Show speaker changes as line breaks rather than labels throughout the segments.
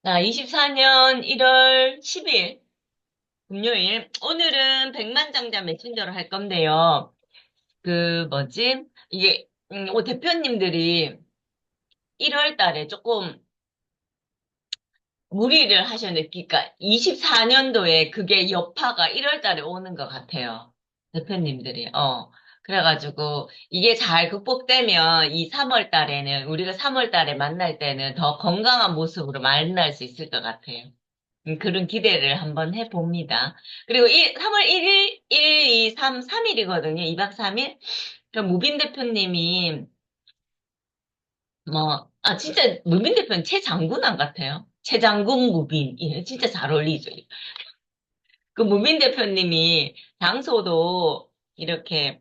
자, 24년 1월 10일, 금요일. 오늘은 백만장자 메신저를 할 건데요. 이게, 대표님들이 1월 달에 조금 무리를 하셨는데, 그러니까 24년도에 그게 여파가 1월 달에 오는 것 같아요. 대표님들이. 그래가지고, 이게 잘 극복되면 이 3월 달에는, 우리가 3월 달에 만날 때는 더 건강한 모습으로 만날 수 있을 것 같아요. 그런 기대를 한번 해봅니다. 그리고 3월 1일, 1, 2, 3, 3일이거든요. 2박 3일. 무빈 대표님이, 진짜, 무빈 대표는 최장군안 같아요. 최장군 무빈. 예, 진짜 잘 어울리죠. 그 무빈 대표님이 장소도 이렇게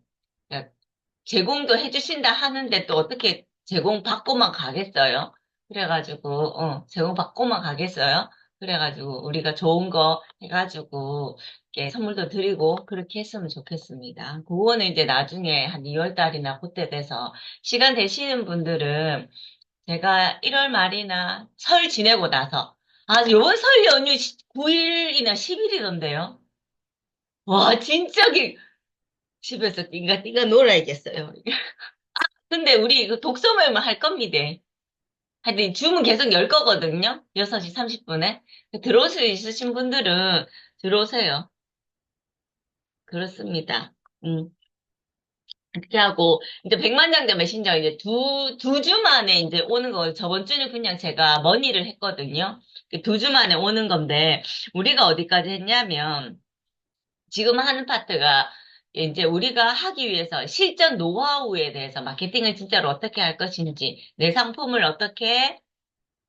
제공도 해주신다 하는데 또 어떻게 제공받고만 가겠어요? 그래가지고, 제공받고만 가겠어요? 그래가지고, 우리가 좋은 거 해가지고, 이렇게 선물도 드리고, 그렇게 했으면 좋겠습니다. 그거는 이제 나중에 한 2월 달이나 그때 돼서, 시간 되시는 분들은 제가 1월 말이나 설 지내고 나서, 요번 설 연휴 9일이나 10일이던데요? 와, 진짜 집에서 띵가띵가 놀아야겠어요. 근데 우리 그 독서 모임을 할 겁니다. 하여튼 줌은 계속 열 거거든요. 6시 30분에. 들어올 수 있으신 분들은 들어오세요. 그렇습니다. 음, 그렇게 하고, 이제 백만장자 메신저 이제 두 주 만에 이제 오는 거, 저번 주는 그냥 제가 머니를 했거든요. 2주 만에 오는 건데, 우리가 어디까지 했냐면, 지금 하는 파트가 이제 우리가 하기 위해서 실전 노하우에 대해서 마케팅을 진짜로 어떻게 할 것인지, 내 상품을 어떻게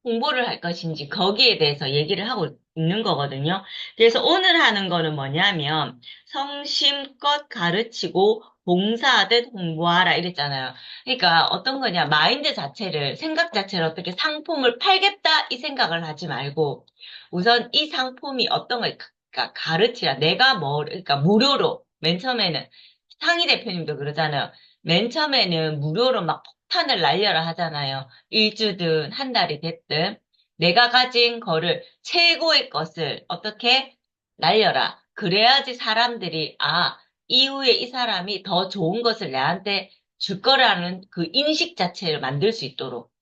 홍보를 할 것인지 거기에 대해서 얘기를 하고 있는 거거든요. 그래서 오늘 하는 거는 뭐냐면 성심껏 가르치고 봉사하듯 홍보하라 이랬잖아요. 그러니까 어떤 거냐 마인드 자체를 생각 자체를 어떻게 상품을 팔겠다 이 생각을 하지 말고 우선 이 상품이 어떤 걸 가르치라. 내가 그러니까 무료로 맨 처음에는 상희 대표님도 그러잖아요. 맨 처음에는 무료로 막 폭탄을 날려라 하잖아요. 일주든 한 달이 됐든 내가 가진 거를 최고의 것을 어떻게 날려라. 그래야지 사람들이 이후에 이 사람이 더 좋은 것을 내한테 줄 거라는 그 인식 자체를 만들 수 있도록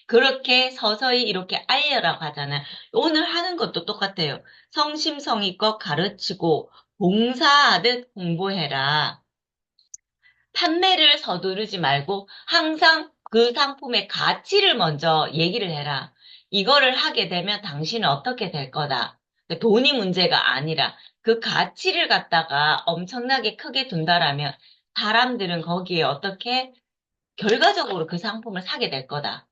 그렇게 서서히 이렇게 알려라고 하잖아요. 오늘 하는 것도 똑같아요. 성심성의껏 가르치고 봉사하듯 공부해라. 판매를 서두르지 말고 항상 그 상품의 가치를 먼저 얘기를 해라. 이거를 하게 되면 당신은 어떻게 될 거다. 돈이 문제가 아니라 그 가치를 갖다가 엄청나게 크게 둔다라면 사람들은 거기에 어떻게 결과적으로 그 상품을 사게 될 거다.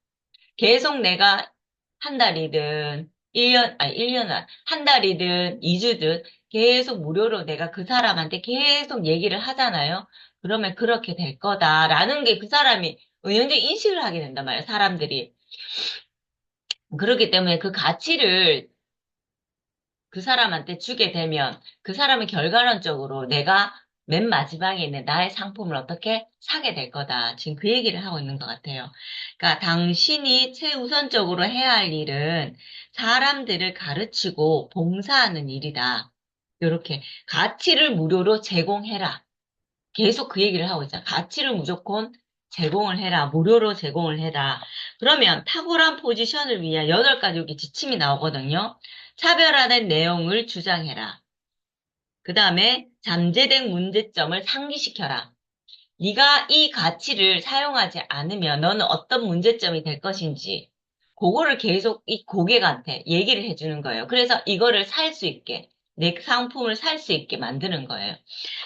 계속 내가 한 달이든 1년은 한 달이든 2주든 계속 무료로 내가 그 사람한테 계속 얘기를 하잖아요. 그러면 그렇게 될 거다라는 게 그 사람이 은연중에 인식을 하게 된단 말이에요. 사람들이. 그렇기 때문에 그 가치를 그 사람한테 주게 되면 그 사람의 결과론적으로 내가 맨 마지막에 있는 나의 상품을 어떻게 사게 될 거다. 지금 그 얘기를 하고 있는 것 같아요. 그러니까 당신이 최우선적으로 해야 할 일은 사람들을 가르치고 봉사하는 일이다. 이렇게 가치를 무료로 제공해라. 계속 그 얘기를 하고 있잖아. 가치를 무조건 제공을 해라. 무료로 제공을 해라. 그러면 탁월한 포지션을 위한 8가지 여기 지침이 나오거든요. 차별화된 내용을 주장해라. 그 다음에 잠재된 문제점을 상기시켜라. 네가 이 가치를 사용하지 않으면 너는 어떤 문제점이 될 것인지 그거를 계속 이 고객한테 얘기를 해주는 거예요. 그래서 이거를 살 수 있게 내 상품을 살 수 있게 만드는 거예요.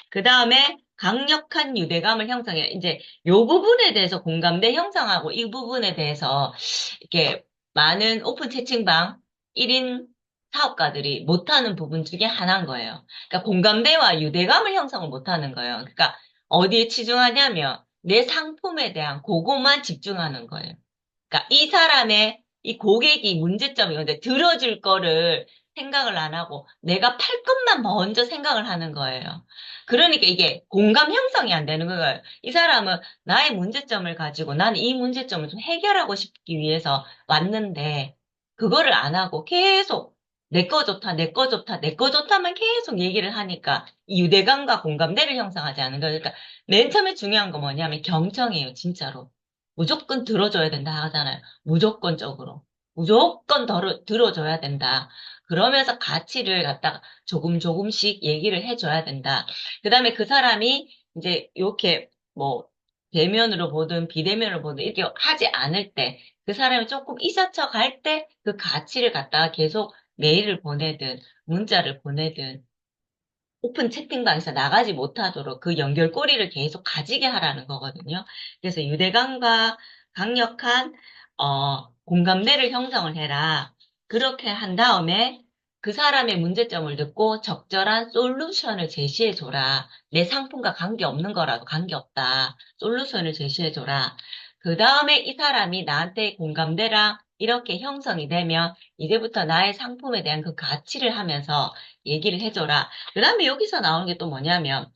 그 다음에 강력한 유대감을 형성해. 이제 요 부분에 대해서 공감대 형성하고 이 부분에 대해서 이렇게 많은 오픈 채팅방 1인 사업가들이 못하는 부분 중에 하나인 거예요. 그러니까 공감대와 유대감을 형성을 못하는 거예요. 그러니까 어디에 치중하냐면 내 상품에 대한 그거만 집중하는 거예요. 그러니까 이 사람의 이 고객이 문제점이 근데 들어줄 거를 생각을 안 하고 내가 팔 것만 먼저 생각을 하는 거예요. 그러니까 이게 공감 형성이 안 되는 거예요. 이 사람은 나의 문제점을 가지고 나는 이 문제점을 좀 해결하고 싶기 위해서 왔는데 그거를 안 하고 계속 내 거 좋다, 내 거 좋다, 내 거 좋다만 계속 얘기를 하니까 이 유대감과 공감대를 형성하지 않은 거예요. 그러니까 맨 처음에 중요한 거 뭐냐면 경청이에요, 진짜로. 무조건 들어줘야 된다 하잖아요. 무조건적으로. 무조건 들어줘야 된다. 그러면서 가치를 갖다가 조금 조금씩 얘기를 해줘야 된다. 그 다음에 그 사람이 이제 이렇게 뭐 대면으로 보든 비대면으로 보든 이렇게 하지 않을 때 그 사람이 조금 잊어쳐 갈 때 그 가치를 갖다가 계속 메일을 보내든 문자를 보내든 오픈 채팅방에서 나가지 못하도록 그 연결고리를 계속 가지게 하라는 거거든요. 그래서 유대감과 강력한 공감대를 형성을 해라. 그렇게 한 다음에 그 사람의 문제점을 듣고 적절한 솔루션을 제시해 줘라. 내 상품과 관계없는 거라도 관계없다. 솔루션을 제시해 줘라. 그 다음에 이 사람이 나한테 공감대랑 이렇게 형성이 되면 이제부터 나의 상품에 대한 그 가치를 하면서 얘기를 해줘라. 그 다음에 여기서 나오는 게 또 뭐냐면,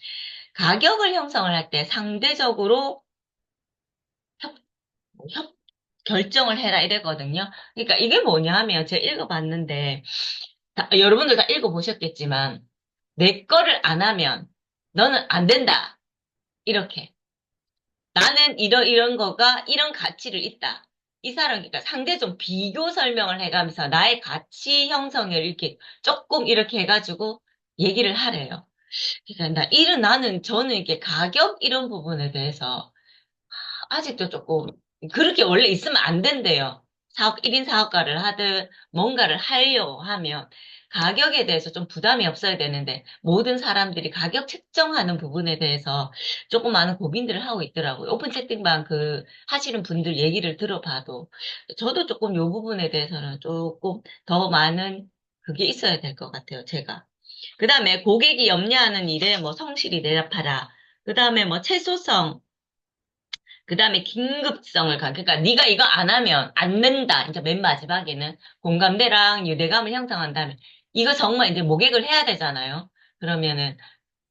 가격을 형성을 할 때 상대적으로 협, 협- 결정을 해라 이랬거든요. 그러니까 이게 뭐냐 하면, 제가 읽어봤는데, 여러분들 다 읽어보셨겠지만, 내 거를 안 하면, 너는 안 된다. 이렇게. 나는 이런 거가 이런 가치를 있다. 이 사람, 그러니까 상대 좀 비교 설명을 해가면서 나의 가치 형성을 이렇게 조금 이렇게 해가지고 얘기를 하래요. 그러니까 저는 이게 가격 이런 부분에 대해서 아직도 조금 그렇게 원래 있으면 안 된대요. 1인 사업가를 하든 뭔가를 하려고 하면 가격에 대해서 좀 부담이 없어야 되는데 모든 사람들이 가격 책정하는 부분에 대해서 조금 많은 고민들을 하고 있더라고요. 오픈 채팅방 그 하시는 분들 얘기를 들어봐도 저도 조금 이 부분에 대해서는 조금 더 많은 그게 있어야 될 것 같아요, 제가. 그 다음에 고객이 염려하는 일에 뭐 성실히 대답하라. 그 다음에 뭐 최소성, 그 다음에 긴급성을 그러니까 네가 이거 안 하면 안 된다. 이제 맨 마지막에는 공감대랑 유대감을 형성한다면 이거 정말 이제 모객을 해야 되잖아요. 그러면은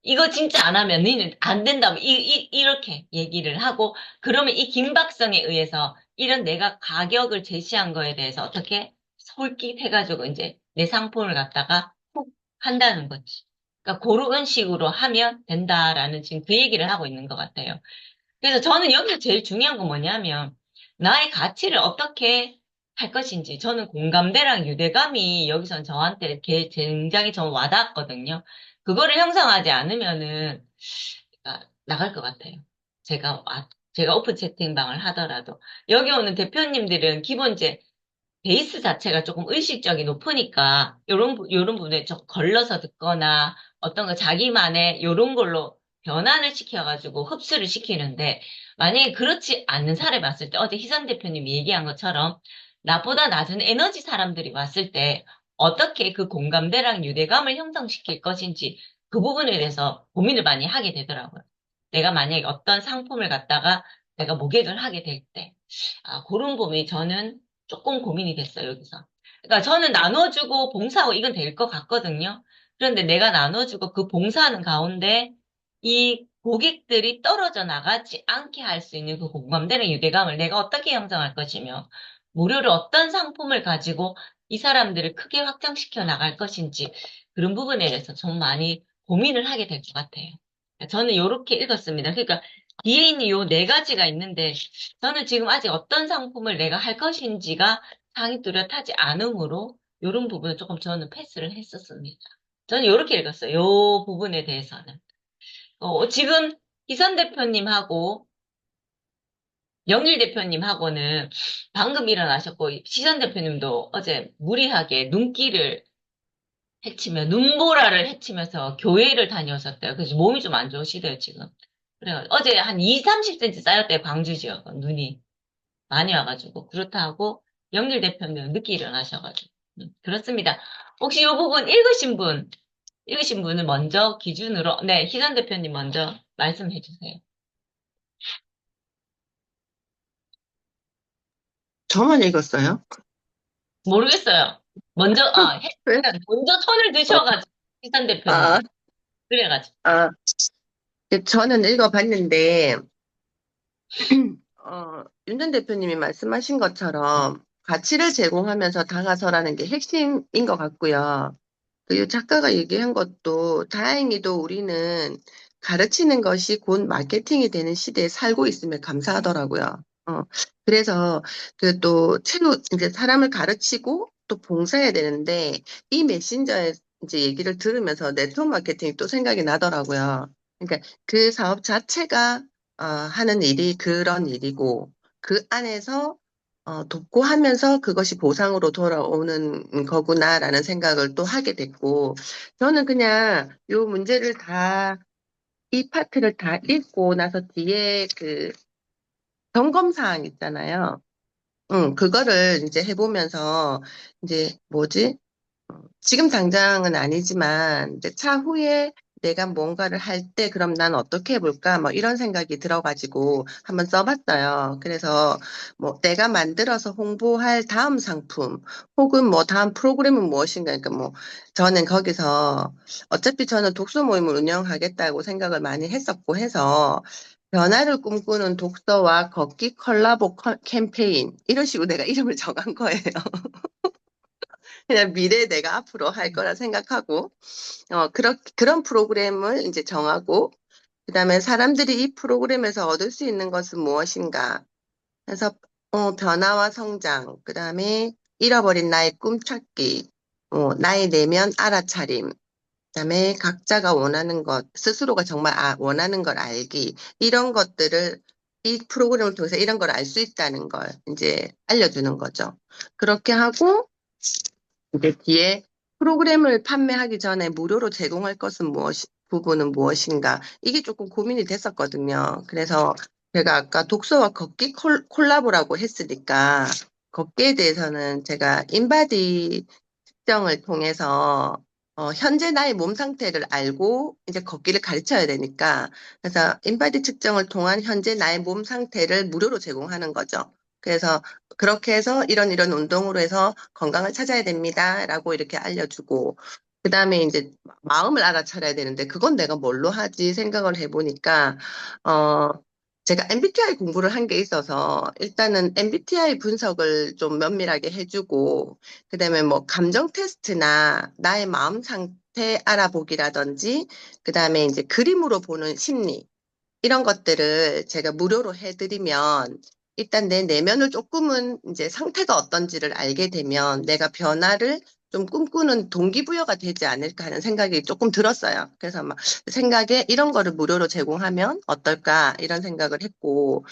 이거 진짜 안 하면 너는 안 된다고 이렇게 얘기를 하고 그러면 이 긴박성에 의해서 이런 내가 가격을 제시한 거에 대해서 어떻게 솔깃해가지고 이제 내 상품을 갖다가 훅 한다는 거지. 그러니까 그런 식으로 하면 된다라는 지금 그 얘기를 하고 있는 것 같아요. 그래서 저는 여기서 제일 중요한 건 뭐냐면, 나의 가치를 어떻게 할 것인지, 저는 공감대랑 유대감이 여기선 저한테 굉장히 좀 와닿았거든요. 그거를 형성하지 않으면은, 나갈 것 같아요. 제가 오픈 채팅방을 하더라도. 여기 오는 대표님들은 기본 이제 베이스 자체가 조금 의식적이 높으니까 요런 부분에 좀 걸러서 듣거나 어떤 거 자기만의 요런 걸로 변환을 시켜가지고 흡수를 시키는데 만약에 그렇지 않는 사람이 왔을 때 어제 희선 대표님이 얘기한 것처럼 나보다 낮은 에너지 사람들이 왔을 때 어떻게 그 공감대랑 유대감을 형성시킬 것인지 그 부분에 대해서 고민을 많이 하게 되더라고요. 내가 만약에 어떤 상품을 갖다가 내가 모객을 하게 될 때, 그런 부분이 저는 조금 고민이 됐어요, 여기서. 그러니까 저는 나눠주고 봉사하고 이건 될 것 같거든요. 그런데 내가 나눠주고 그 봉사하는 가운데 이 고객들이 떨어져 나가지 않게 할 수 있는 그 공감대는 유대감을 내가 어떻게 형성할 것이며, 무료로 어떤 상품을 가지고 이 사람들을 크게 확장시켜 나갈 것인지, 그런 부분에 대해서 좀 많이 고민을 하게 될 것 같아요. 저는 이렇게 읽었습니다. 그러니까 뒤에 있는 요 네 가지가 있는데, 저는 지금 아직 어떤 상품을 내가 할 것인지가 상이 뚜렷하지 않으므로 이런 부분을 조금 저는 패스를 했었습니다. 저는 이렇게 읽었어요. 요 부분에 대해서는. 지금 희선 대표님하고 영일 대표님하고는 방금 일어나셨고 시선 대표님도 어제 무리하게 눈길을 해치며 눈보라를 해치면서 교회를 다녀오셨대요. 그래서 몸이 좀 안 좋으시대요, 지금. 그래요. 어제 한 2, 30cm 쌓였대요, 광주 지역 눈이. 많이 와가지고 그렇다고 영길 대표님 늦게 일어나셔가지고 그렇습니다. 혹시 이 부분 읽으신 분은 먼저 기준으로 네 희선 대표님 먼저 말씀해 주세요.
저만 읽었어요?
모르겠어요. 먼저
왜?
먼저 손을
어,
드셔가지고 희선 대표님
아,
그래가지고
아, 저는 읽어봤는데, 윤전 대표님이 말씀하신 것처럼, 가치를 제공하면서 다가서라는 게 핵심인 것 같고요. 그 작가가 얘기한 것도 다행히도 우리는 가르치는 것이 곧 마케팅이 되는 시대에 살고 있음에 감사하더라고요. 그래서 그 또 이제 사람을 가르치고 또 봉사해야 되는데 이 메신저에 이제 얘기를 들으면서 네트워크 마케팅이 또 생각이 나더라고요. 그러니까 그 사업 자체가 하는 일이 그런 일이고 그 안에서 돕고 하면서 그것이 보상으로 돌아오는 거구나라는 생각을 또 하게 됐고, 저는 그냥 요 문제를 이 파트를 다 읽고 나서 뒤에 그 점검사항 있잖아요. 그거를 이제 해보면서, 이제 뭐지? 지금 당장은 아니지만 이제 차후에 내가 뭔가를 할 때 그럼 난 어떻게 해볼까? 뭐 이런 생각이 들어가지고 한번 써봤어요. 그래서 뭐 내가 만들어서 홍보할 다음 상품 혹은 뭐 다음 프로그램은 무엇인가. 그러니까 뭐 저는 거기서 어차피 저는 독서 모임을 운영하겠다고 생각을 많이 했었고 해서 변화를 꿈꾸는 독서와 걷기 콜라보 캠페인 이런 식으로 내가 이름을 정한 거예요. 그냥 미래에 내가 앞으로 할 거라 생각하고, 그런 프로그램을 이제 정하고, 그 다음에 사람들이 이 프로그램에서 얻을 수 있는 것은 무엇인가. 그래서, 변화와 성장, 그 다음에 잃어버린 나의 꿈 찾기, 나의 내면 알아차림, 그 다음에 각자가 원하는 것, 스스로가 정말 원하는 걸 알기, 이런 것들을 이 프로그램을 통해서 이런 걸 알 수 있다는 걸 이제 알려주는 거죠. 그렇게 하고, 이제 뒤에 프로그램을 판매하기 전에 무료로 제공할 것은 부분은 무엇인가? 이게 조금 고민이 됐었거든요. 그래서 제가 아까 독서와 걷기 콜라보라고 했으니까 걷기에 대해서는 제가 인바디 측정을 통해서 현재 나의 몸 상태를 알고 이제 걷기를 가르쳐야 되니까 그래서 인바디 측정을 통한 현재 나의 몸 상태를 무료로 제공하는 거죠. 그래서 그렇게 해서 이런 운동으로 해서 건강을 찾아야 됩니다라고 이렇게 알려주고 그다음에 이제 마음을 알아차려야 되는데 그건 내가 뭘로 하지 생각을 해보니까 어 제가 MBTI 공부를 한 게 있어서 일단은 MBTI 분석을 좀 면밀하게 해주고 그다음에 뭐 감정 테스트나 나의 마음 상태 알아보기라든지 그다음에 이제 그림으로 보는 심리 이런 것들을 제가 무료로 해드리면 일단 내 내면을 조금은 이제 상태가 어떤지를 알게 되면 내가 변화를 좀 꿈꾸는 동기부여가 되지 않을까 하는 생각이 조금 들었어요. 그래서 막 생각에 이런 거를 무료로 제공하면 어떨까 이런 생각을 했고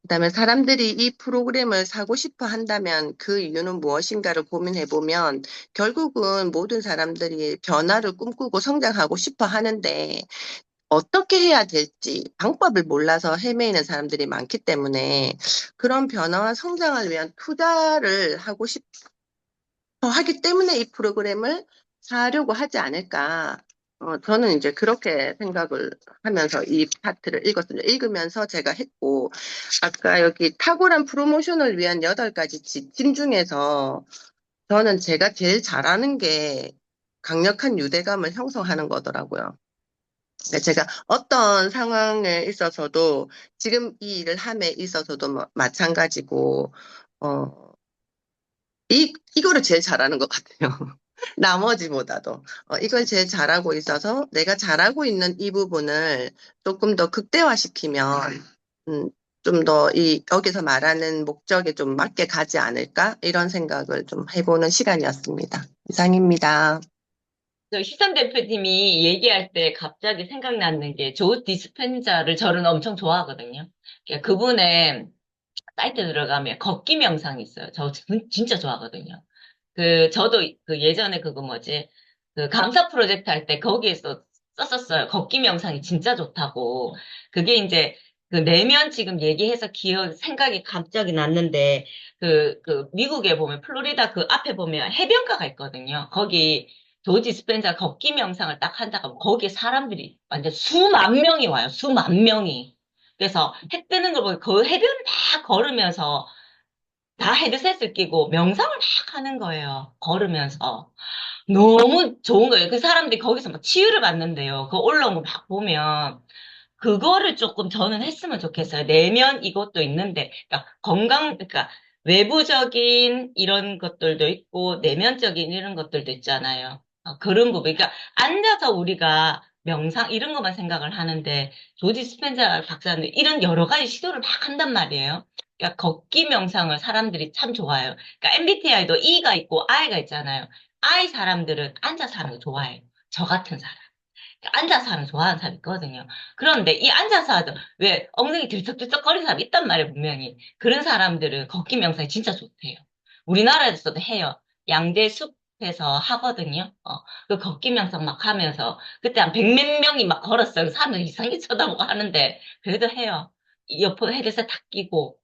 그다음에 사람들이 이 프로그램을 사고 싶어 한다면 그 이유는 무엇인가를 고민해 보면 결국은 모든 사람들이 변화를 꿈꾸고 성장하고 싶어 하는데 어떻게 해야 될지 방법을 몰라서 헤매이는 사람들이 많기 때문에 그런 변화와 성장을 위한 투자를 하고 싶어 하기 때문에 이 프로그램을 사려고 하지 않을까. 저는 이제 그렇게 생각을 하면서 이 파트를 읽었습니다. 읽으면서 제가 했고, 아까 여기 탁월한 프로모션을 위한 8가지 지침 중에서 저는 제가 제일 잘하는 게 강력한 유대감을 형성하는 거더라고요. 그러니까 제가 어떤 상황에 있어서도 지금 이 일을 함에 있어서도 마찬가지고, 어, 이거를 제일 잘하는 것 같아요. 나머지보다도. 이걸 제일 잘하고 있어서 내가 잘하고 있는 이 부분을 조금 더 극대화시키면, 좀 더 여기서 말하는 목적에 좀 맞게 가지 않을까? 이런 생각을 좀 해보는 시간이었습니다. 이상입니다.
저 희선 대표님이 얘기할 때 갑자기 생각나는 게 조 디스펜자를 저는 엄청 좋아하거든요. 그러니까 그분의 사이트 들어가면 걷기 명상이 있어요. 저 진짜 좋아하거든요. 저도 그 예전에 그거 뭐지, 그 감사 프로젝트 할 때 거기에서 썼었어요. 걷기 명상이 진짜 좋다고. 그게 이제 그 내면 지금 얘기해서 생각이 갑자기 났는데, 미국에 보면 플로리다 그 앞에 보면 해변가가 있거든요. 거기 조지 스펜서 걷기 명상을 딱 한다고 하면 거기에 사람들이 완전 수만 명이 와요. 수만 명이. 그래서 해 뜨는 걸 보고 그 해변을 막 걸으면서 다 헤드셋을 끼고 명상을 막 하는 거예요. 걸으면서. 너무 좋은 거예요. 그 사람들이 거기서 막 치유를 받는데요. 그 올라온 거 막 보면. 그거를 조금 저는 했으면 좋겠어요. 내면 이것도 있는데, 그러니까 외부적인 이런 것들도 있고, 내면적인 이런 것들도 있잖아요. 그런 부분. 그러니까 앉아서 우리가 명상 이런 것만 생각을 하는데, 조지 스펜자 박사는 이런 여러 가지 시도를 막 한단 말이에요. 그러니까 걷기 명상을 사람들이 참 좋아해요. 그러니까 MBTI도 E가 있고 I가 있잖아요. I 사람들은 앉아서 하는 거 좋아해요. 저 같은 사람. 앉아서 하는 좋아하는 사람 있거든요. 그런데 이 앉아서 하든 왜 엉덩이 들썩들썩거리는 사람 있단 말이에요, 분명히. 그런 사람들은 걷기 명상이 진짜 좋대요. 우리나라에서도 해요. 양재 숲에서 하거든요. 그 걷기 명상 막 하면서 그때 한 백몇 명이 막 걸었어요. 사람들 이상하게 쳐다보고 하는데 그래도 해요. 이어폰 헤드셋 다 끼고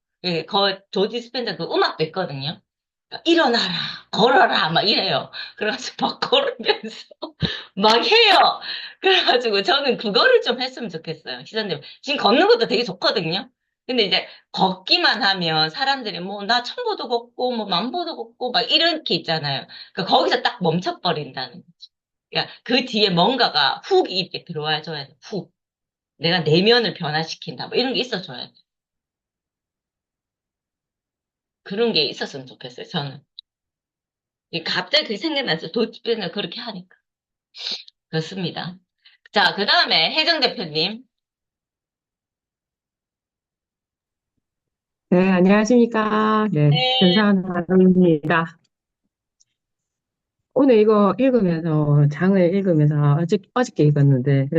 조지 스펜저 그 음악도 있거든요. 일어나라, 걸어라, 막 이래요. 그래가지고 막 걸으면서 막 해요. 그래가지고 저는 그거를 좀 했으면 좋겠어요. 시선님. 지금 걷는 것도 되게 좋거든요. 근데 이제 걷기만 하면 사람들이 뭐 나 천보도 걷고 뭐 만보도 걷고 막 이렇게 있잖아요. 그러니까 거기서 딱 멈춰버린다는 거죠. 그러니까 그 뒤에 뭔가가 훅 이렇게 들어와 줘야 돼. 훅. 내가 내면을 변화시킨다. 뭐 이런 게 있어줘야 돼. 그런 게 있었으면 좋겠어요. 저는. 이게 갑자기 그게 생각나서 도치변을 그렇게 하니까. 그렇습니다. 자, 그 다음에 혜정 대표님.
네, 안녕하십니까. 네,
네.
근사한 하루입니다. 오늘 이거 읽으면서, 장을 읽으면서, 어저께 읽었는데,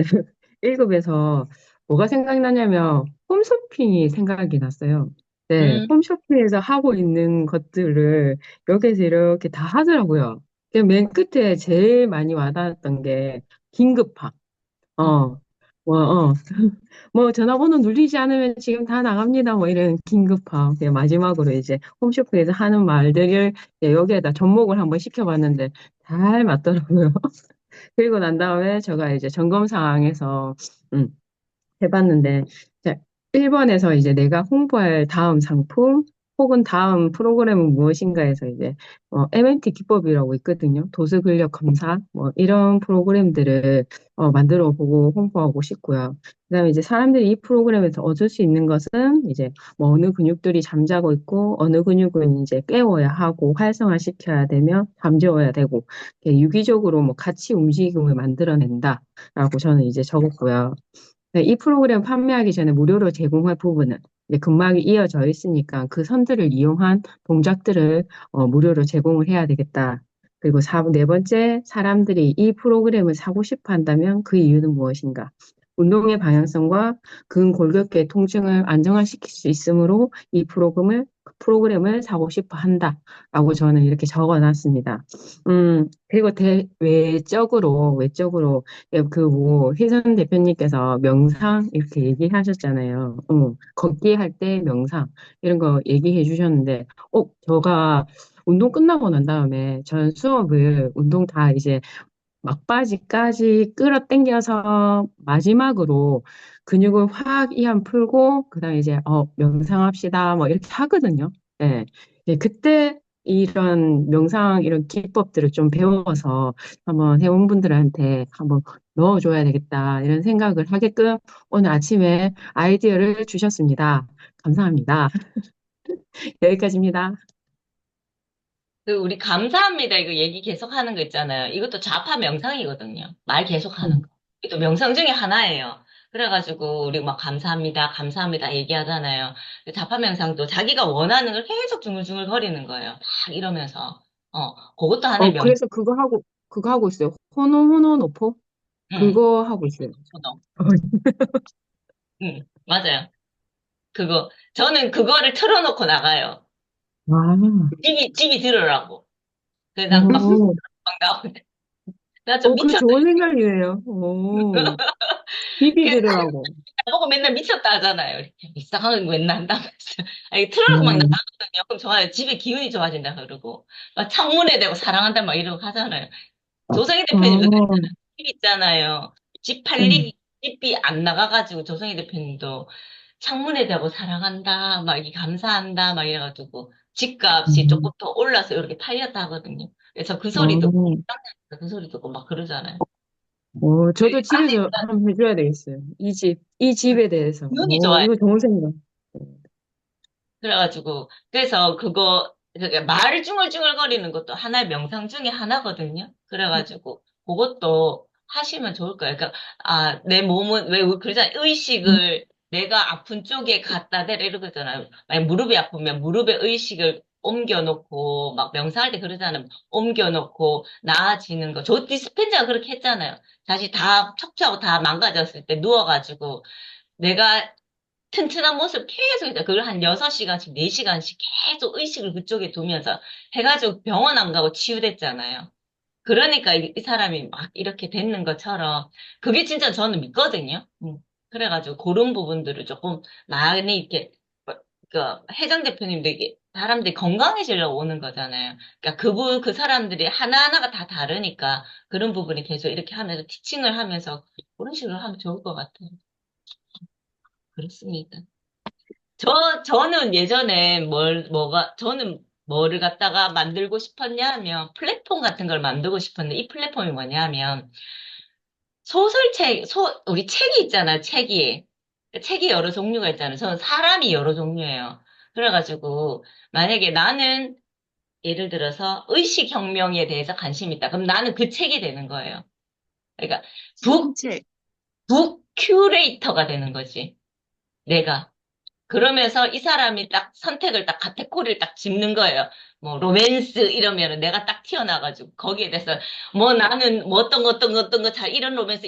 읽으면서 뭐가 생각나냐면, 홈쇼핑이 생각이 났어요. 네,
음,
홈쇼핑에서 하고 있는 것들을 여기서 이렇게 다 하더라고요. 맨 끝에 제일 많이 와닿았던 게, 긴급함.
음.
어, 뭐, 뭐 전화번호 누르지 않으면 지금 다 나갑니다. 뭐 이런 긴급함. 그냥 마지막으로 이제 홈쇼핑에서 하는 말들을 이제 여기에다 접목을 한번 시켜봤는데 잘 맞더라고요. 그리고 난 다음에 제가 이제 점검 사항에서 음, 해봤는데, 자, 1번에서 이제 내가 홍보할 다음 상품 혹은 다음 프로그램은 무엇인가 해서 이제 MNT 기법이라고 있거든요. 도수 근력 검사 뭐 이런 프로그램들을 만들어 보고 홍보하고 싶고요. 그다음에 이제 사람들이 이 프로그램에서 얻을 수 있는 것은 이제 뭐 어느 근육들이 잠자고 있고 어느 근육은 이제 깨워야 하고 활성화시켜야 되며 잠재워야 되고 이렇게 유기적으로 뭐 같이 움직임을 만들어낸다라고 저는 이제 적었고요. 네, 이 프로그램 판매하기 전에 무료로 제공할 부분은 이제 근막이 이어져 있으니까 그 선들을 이용한 동작들을 무료로 제공을 해야 되겠다. 그리고 네 번째, 사람들이 이 프로그램을 사고 싶어 한다면 그 이유는 무엇인가? 운동의 방향성과 근골격계 통증을 안정화시킬 수 있으므로 이 프로그램을 사고 싶어 한다라고 저는 이렇게 적어 놨습니다. 그리고 외적으로 그 뭐 희선 대표님께서 명상 이렇게 얘기하셨잖아요. 걷기 할 때 명상 이런 거 얘기해 주셨는데, 제가 운동 끝나고 난 다음에 전 수업을 운동 다 이제 막바지까지 끌어당겨서 마지막으로 근육을 확 이완 풀고 그다음에 이제 명상합시다 뭐 이렇게 하거든요. 예. 예, 그때 이런 명상 이런 기법들을 좀 배워서 한번 회원분들한테 한번 넣어줘야 되겠다 이런 생각을 하게끔 오늘 아침에 아이디어를 주셨습니다. 감사합니다. 여기까지입니다.
우리 감사합니다. 이거 얘기 계속 하는 거 있잖아요. 이것도 좌파 명상이거든요. 말 계속 하는 거. 이것도 명상 중에 하나예요. 그래가지고 우리 막 감사합니다, 감사합니다 얘기하잖아요. 좌파 명상도 자기가 원하는 걸 계속 중얼중얼 거리는 거예요. 막 이러면서. 그것도 하나의
그래서 그거 하고 있어요. 호노호노노포?
응,
그거 하고 있어요.
저도. 응, 맞아요. 저는 그거를 틀어놓고 나가요.
아,
집이 들으라고. 그래서
오,
막 나오는데. 나 좀
그
미쳤다.
좋은 생각이에요. 오, 비비 들으라고.
나보고 맨날 미쳤다 하잖아요. 이렇게 이상한 거 맨날 한다면서. 아니, 틀어놓고 막
음,
나가거든요. 그럼 좋아요. 집에 기운이 좋아진다 그러고. 막 창문에 대고 사랑한다 막 이러고 하잖아요. 조성희 대표님도
어,
집 있잖아요. 집
음,
팔리기, 집이 안 나가가지고 조성희 대표님도 창문에 대고 사랑한다, 막 이렇게 감사한다, 막 이래가지고 집값이 조금
음,
더 올라서 이렇게 팔렸다 하거든요. 그래서 그 소리 듣고,
어,
그 소리 듣고 막 그러잖아요.
저도 집에서 한번 해줘야 되겠어요. 이 집에 대해서.
기운이 좋아요.
이거 좋은 생각.
그래서 그게 말 중얼중얼거리는 것도 하나의 명상 중에 하나거든요. 그래가지고, 그것도 하시면 좋을 거예요. 그러니까, 내 몸은, 왜, 그러잖아요. 의식을 내가 아픈 쪽에 갖다 대라 이러잖아요. 만약 무릎이 아프면 무릎에 의식을 옮겨놓고, 막 명상할 때 그러잖아요. 옮겨놓고, 나아지는 거. 조 디스펜자가 그렇게 했잖아요. 다시 다 척추하고 다 망가졌을 때 누워가지고, 내가 튼튼한 모습 계속 있다. 그걸 한 6시간씩, 4시간씩 계속 의식을 그쪽에 두면서 해가지고 병원 안 가고 치유됐잖아요. 그러니까 이 사람이 막 이렇게 됐는 것처럼 그게 진짜 저는 믿거든요. 그래가지고 그런 부분들을 조금 많이 이렇게 그 혜정 대표님도 이게 사람들이 건강해지려고 오는 거잖아요. 그러니까 그 사람들이 하나하나가 다 다르니까 그런 부분이 계속 이렇게 하면서 티칭을 하면서 그런 식으로 하면 좋을 것 같아요. 그렇습니다. 저는 예전에 저는 뭐를 갖다가 만들고 싶었냐 하면 플랫폼 같은 걸 만들고 싶었는데 이 플랫폼이 뭐냐 하면 우리 책이 있잖아요, 책이. 책이 여러 종류가 있잖아요. 저는 사람이 여러 종류예요. 그래가지고 만약에 나는 예를 들어서 의식혁명에 대해서 관심이 있다. 그럼 나는 그 책이 되는 거예요. 그러니까 북,
책.
북 큐레이터가 되는 거지. 내가. 그러면서 이 사람이 딱 선택을 딱 카테고리를 딱 짚는 거예요. 뭐 로맨스 이러면은 내가 딱 튀어나가지고 거기에 대해서 뭐 나는 뭐 어떤 거 잘 이런 로맨스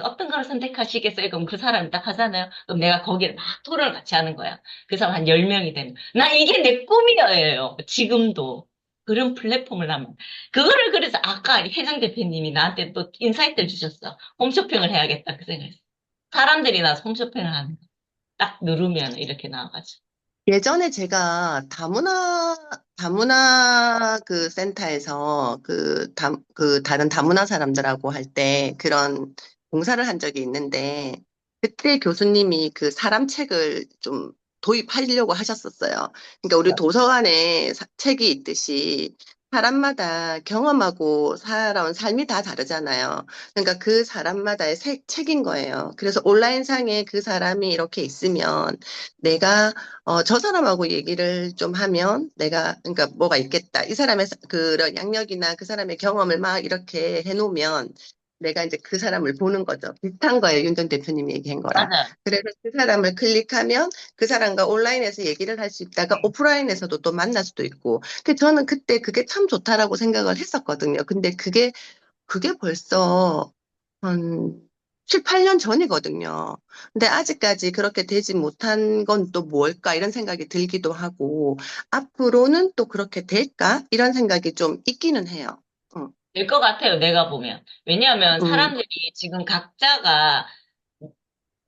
어떤 걸 선택하시겠어요? 그럼 그 사람이 딱 하잖아요. 그럼 내가 거기를 막 토론을 같이 하는 거야. 그 사람 한 10명이 되면 나 이게 내 꿈이에요. 지금도. 그런 플랫폼을 하면 그거를 그래서 아까 회장 대표님이 나한테 또 인사이트를 주셨어. 홈쇼핑을 해야겠다 그 생각했어. 사람들이 나서 홈쇼핑을 하는 거. 딱 누르면 이렇게 나와가지고.
예전에 제가 다문화 그 센터에서 그 다른 다문화 사람들하고 할 때 그런 봉사를 한 적이 있는데 그때 교수님이 그 사람 책을 좀 도입하려고 하셨었어요. 그러니까 우리 도서관에 책이 있듯이 사람마다 경험하고 살아온 삶이 다 다르잖아요. 그러니까 그 사람마다의 책인 거예요. 그래서 온라인상에 그 사람이 이렇게 있으면 내가 저 사람하고 얘기를 좀 하면 그러니까 뭐가 있겠다. 이 사람의 그런 양력이나 그 사람의 경험을 막 이렇게 해놓으면 내가 이제 그 사람을 보는 거죠. 비슷한 거예요. 윤 전 대표님이 얘기한 거랑.
맞아요.
그래서 그 사람을 클릭하면 그 사람과 온라인에서 얘기를 할 수 있다가 오프라인에서도 또 만날 수도 있고. 저는 그때 그게 참 좋다라고 생각을 했었거든요. 근데 그게 벌써 한 7, 8년 전이거든요. 근데 아직까지 그렇게 되지 못한 건 또 뭘까 이런 생각이 들기도 하고 앞으로는 또 그렇게 될까 이런 생각이 좀 있기는 해요. 응,
될 것 같아요, 내가 보면. 왜냐하면
응,
사람들이 지금 각자가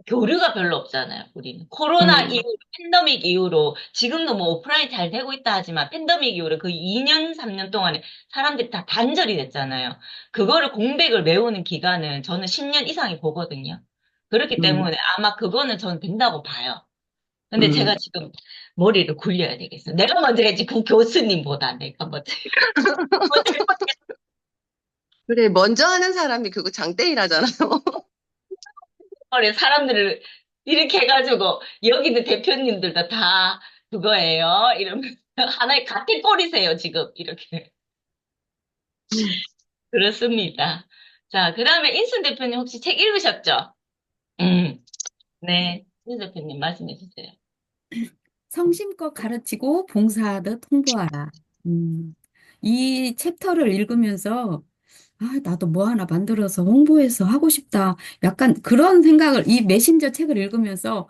교류가 별로 없잖아요, 우리는. 코로나
응,
이후, 팬데믹 이후로, 지금도 뭐 오프라인 잘 되고 있다 하지만, 팬데믹 이후로 그 2년, 3년 동안에 사람들이 다 단절이 됐잖아요. 그거를 공백을 메우는 기간은 저는 10년 이상이 보거든요. 그렇기
응,
때문에 아마 그거는 저는 된다고 봐요. 근데 제가
응.
지금 머리를 굴려야 되겠어. 내가 먼저 했지, 그 교수님보다 내가 먼저.
그래, 먼저 하는 사람이 그거 장땡이라잖아요.
머리 사람들을 이렇게 해가지고 여기 있는 대표님들도 다 그거예요. 이러면서 하나의 같은 꼴이세요, 지금. 이렇게. 그렇습니다. 자, 그 다음에 인순 대표님 혹시 책 읽으셨죠? 음, 네. 인순 대표님 말씀해 주세요.
성심껏 가르치고 봉사하듯 홍보하라. 음, 이 챕터를 읽으면서 나도 뭐 하나 만들어서 홍보해서 하고 싶다. 약간 그런 생각을 이 메신저 책을 읽으면서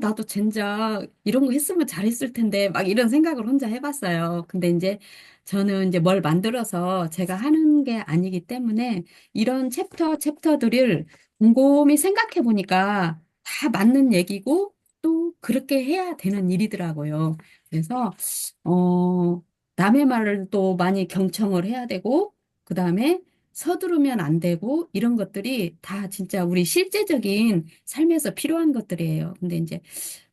나도 젠장 이런 거 했으면 잘했을 텐데 막 이런 생각을 혼자 해봤어요. 근데 이제 저는 이제 뭘 만들어서 제가 하는 게 아니기 때문에 이런 챕터들을 곰곰이 생각해 보니까 다 맞는 얘기고 또 그렇게 해야 되는 일이더라고요. 그래서 어, 남의 말을 또 많이 경청을 해야 되고 그다음에 서두르면 안 되고 이런 것들이 다 진짜 우리 실제적인 삶에서 필요한 것들이에요. 근데 이제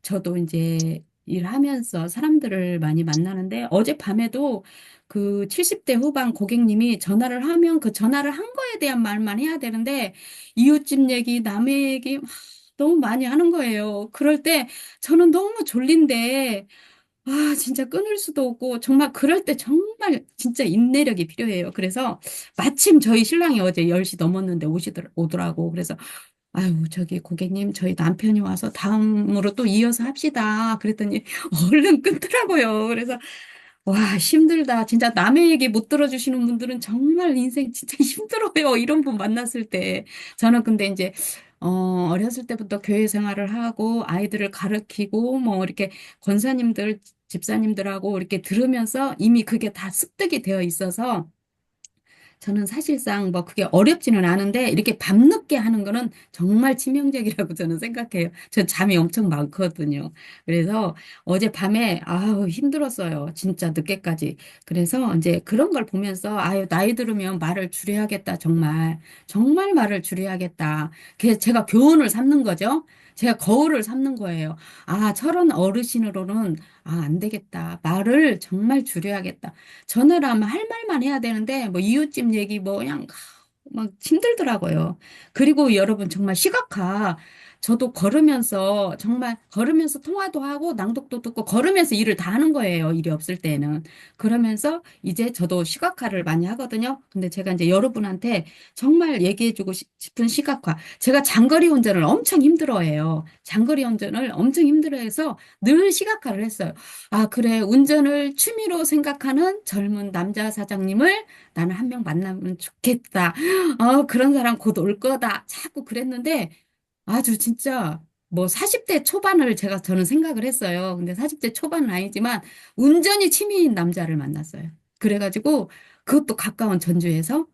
저도 이제 일하면서 사람들을 많이 만나는데 어젯밤에도 그 70대 후반 고객님이 전화를 하면 그 전화를 한 거에 대한 말만 해야 되는데 이웃집 얘기, 남의 얘기 막 너무 많이 하는 거예요. 그럴 때 저는 너무 졸린데 진짜 끊을 수도 없고, 정말 그럴 때 정말 진짜 인내력이 필요해요. 그래서 마침 저희 신랑이 어제 10시 넘었는데 오더라고. 그래서, 아유, 저기 고객님, 저희 남편이 와서 다음으로 또 이어서 합시다. 그랬더니 얼른 끊더라고요. 그래서, 와, 힘들다. 진짜 남의 얘기 못 들어주시는 분들은 정말 인생 진짜 힘들어요. 이런 분 만났을 때. 저는 근데 이제, 어렸을 때부터 교회 생활을 하고 아이들을 가르치고 뭐 이렇게 권사님들, 집사님들하고 이렇게 들으면서 이미 그게 다 습득이 되어 있어서 저는 사실상 뭐 그게 어렵지는 않은데 이렇게 밤늦게 하는 거는 정말 치명적이라고 저는 생각해요. 저 잠이 엄청 많거든요. 그래서 어젯밤에 아우 힘들었어요. 진짜 늦게까지. 그래서 이제 그런 걸 보면서 아유 나이 들으면 말을 줄여야겠다. 정말 정말 말을 줄여야겠다. 그래서 제가 교훈을 삼는 거죠. 제가 거울을 삼는 거예요. 아, 저런 어르신으로는 안 되겠다. 말을 정말 줄여야겠다. 전화를 하면 할 말만 해야 되는데 뭐 이웃집 얘기 뭐 그냥 막 힘들더라고요. 그리고 여러분 정말 시각화 저도 걸으면서 정말 걸으면서 통화도 하고 낭독도 듣고 걸으면서 일을 다 하는 거예요. 일이 없을 때는. 그러면서 이제 저도 시각화를 많이 하거든요. 근데 제가 이제 여러분한테 정말 얘기해주고 싶은 시각화. 제가 장거리 운전을 엄청 힘들어해요. 장거리 운전을 엄청 힘들어해서 늘 시각화를 했어요. 아, 그래. 운전을 취미로 생각하는 젊은 남자 사장님을 나는 한 명 만나면 좋겠다. 그런 사람 곧 올 거다. 자꾸 그랬는데 아주 진짜 뭐 40대 초반을 저는 생각을 했어요. 근데 40대 초반은 아니지만 운전이 취미인 남자를 만났어요. 그래가지고 그것도 가까운 전주에서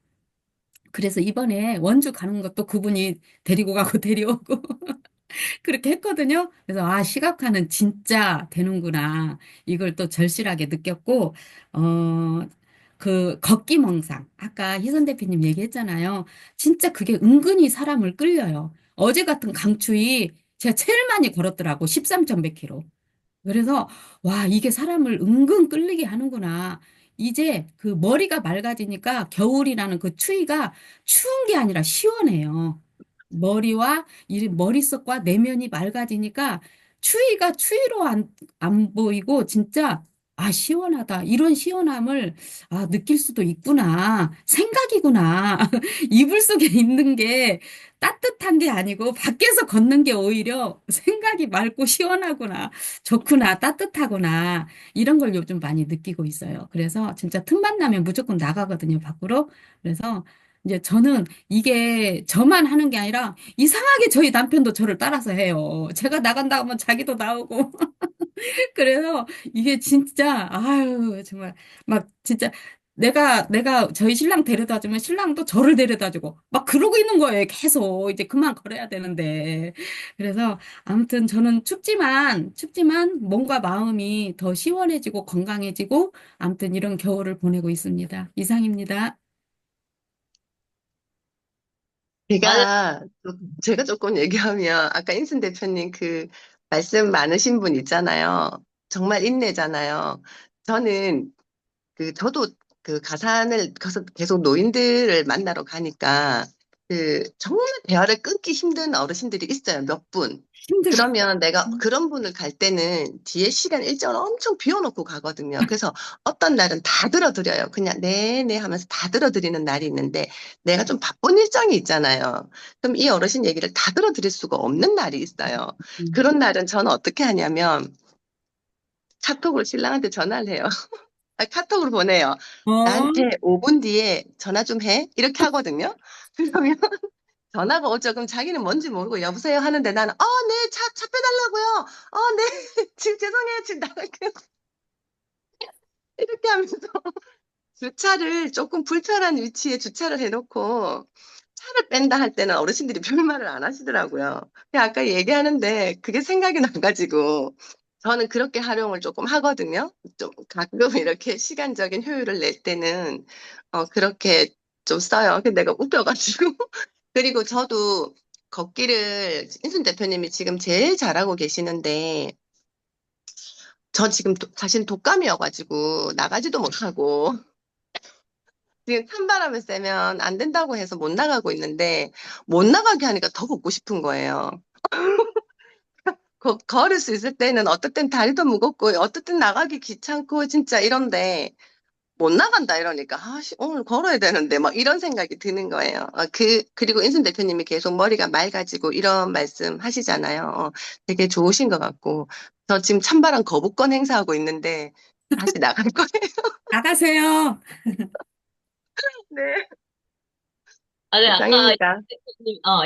그래서 이번에 원주 가는 것도 그분이 데리고 가고 데려오고 그렇게 했거든요. 그래서 시각화는 진짜 되는구나. 이걸 또 절실하게 느꼈고, 걷기 명상. 아까 희선 대표님 얘기했잖아요. 진짜 그게 은근히 사람을 끌려요. 어제 같은 강추위 제가 제일 많이 걸었더라고. 13.몇 킬로. 그래서 와, 이게 사람을 은근 끌리게 하는구나. 이제 그 머리가 맑아지니까 겨울이라는 그 추위가 추운 게 아니라 시원해요. 머리와 이 머릿속과 내면이 맑아지니까 추위가 추위로 안 보이고 진짜 시원하다. 이런 시원함을 느낄 수도 있구나. 생각이구나. 이불 속에 있는 게 따뜻한 게 아니고 밖에서 걷는 게 오히려 생각이 맑고 시원하구나. 좋구나. 따뜻하구나. 이런 걸 요즘 많이 느끼고 있어요. 그래서 진짜 틈만 나면 무조건 나가거든요, 밖으로. 그래서 이제 저는 이게 저만 하는 게 아니라 이상하게 저희 남편도 저를 따라서 해요. 제가 나간다 하면 자기도 나오고. 그래서 이게 진짜, 아유, 정말, 막 진짜 내가 저희 신랑 데려다 주면 신랑도 저를 데려다 주고 막 그러고 있는 거예요. 계속 이제 그만 걸어야 되는데. 그래서 아무튼 저는 춥지만 몸과 마음이 더 시원해지고 건강해지고 아무튼 이런 겨울을 보내고 있습니다. 이상입니다.
맞아요.
제가 조금 얘기하면, 아까 인순 대표님 그 말씀 많으신 분 있잖아요. 정말 인내잖아요. 저는 저도 그 가산을 가서 계속 노인들을 만나러 가니까 정말 대화를 끊기 힘든 어르신들이 있어요. 몇 분.
힘들어.
그러면 내가 그런 분을 갈 때는 뒤에 시간 일정을 엄청 비워놓고 가거든요. 그래서 어떤 날은 다 들어드려요. 그냥 네네 하면서 다 들어드리는 날이 있는데 내가 좀 바쁜 일정이 있잖아요. 그럼 이 어르신 얘기를 다 들어드릴 수가 없는 날이 있어요. 그런 날은 저는 어떻게 하냐면 카톡으로 신랑한테 전화를 해요. 카톡으로 보내요.
어,
나한테 5분 뒤에 전화 좀 해. 이렇게 하거든요. 그러면 전화가 오죠. 그럼 자기는 뭔지 모르고 여보세요 하는데 나는 네, 차 빼달라고요. 네. 지금 죄송해요. 지금 나갈게요. 이렇게 하면서 주차를 조금 불편한 위치에 주차를 해놓고 차를 뺀다 할 때는 어르신들이 별말을 안 하시더라고요. 그냥 아까 얘기하는데 그게 생각이 나가지고 저는 그렇게 활용을 조금 하거든요. 좀 가끔 이렇게 시간적인 효율을 낼 때는 그렇게 좀 써요. 근데 내가 웃겨가지고 그리고 저도 걷기를 인순 대표님이 지금 제일 잘하고 계시는데 전 지금 사실 독감이어가지고 나가지도 못하고 지금 찬바람을 쐬면 안 된다고 해서 못 나가고 있는데 못 나가게 하니까 더 걷고 싶은 거예요. 걸을 수 있을 때는 어떨 땐 다리도 무겁고, 어떨 땐 나가기 귀찮고, 진짜 이런데, 못 나간다 이러니까, 아, 오늘 걸어야 되는데, 막 이런 생각이 드는 거예요. 그리고 인순 대표님이 계속 머리가 맑아지고 이런 말씀 하시잖아요. 되게 좋으신 것 같고. 저 지금 찬바람 거부권 행사하고 있는데, 다시 나갈 거예요.
나가세요.
네.
아, 네, 아까
이상입니다.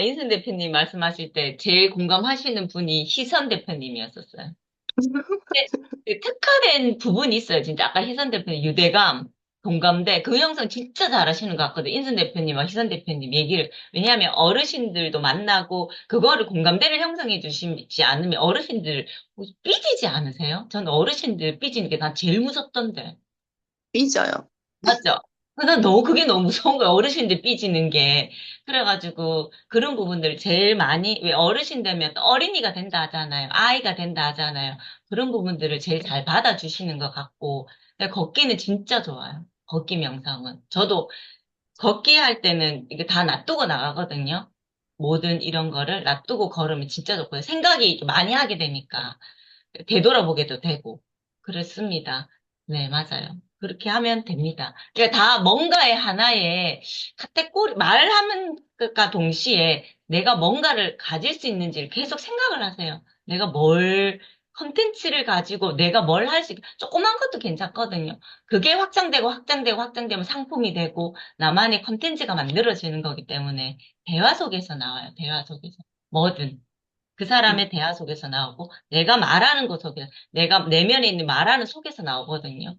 인순 대표님 말씀하실 때 제일 공감하시는 분이 희선 대표님이었었어요. 근데 그 특화된 부분이 있어요. 진짜 아까 희선 대표님 유대감, 공감대 그 형성 진짜 잘하시는 것 같거든요. 인순 대표님과 희선 대표님 얘기를 왜냐하면 어르신들도 만나고 그거를 공감대를 형성해 주시지 않으면 어르신들 삐지지 않으세요? 전 어르신들 삐지는 게 난 제일 무섭던데.
삐져요.
맞죠? 난 그게 너무 무서운 거야. 어르신들 삐지는 게. 그래가지고, 그런 부분들 제일 많이, 왜 어르신 되면 또 어린이가 된다 하잖아요. 아이가 된다 하잖아요. 그런 부분들을 제일 잘 받아주시는 것 같고, 근데 걷기는 진짜 좋아요. 걷기 명상은. 저도 걷기 할 때는 이게 다 놔두고 나가거든요. 모든 이런 거를 놔두고 걸으면 진짜 좋고요. 생각이 많이 하게 되니까. 되돌아보게도 되고 그렇습니다. 네, 맞아요. 그렇게 하면 됩니다. 그러니까 다 뭔가의 하나의 카테고리 말하면과 동시에 내가 뭔가를 가질 수 있는지를 계속 생각을 하세요. 내가 뭘 컨텐츠를 가지고 내가 뭘 할 수, 조그만 것도 괜찮거든요. 그게 확장되고 확장되고 확장되면 상품이 되고 나만의 컨텐츠가 만들어지는 거기 때문에 대화 속에서 나와요. 대화 속에서. 뭐든. 그 사람의 대화 속에서 나오고, 내가 말하는 것 속에서, 내가 내면에 있는 말하는 속에서 나오거든요.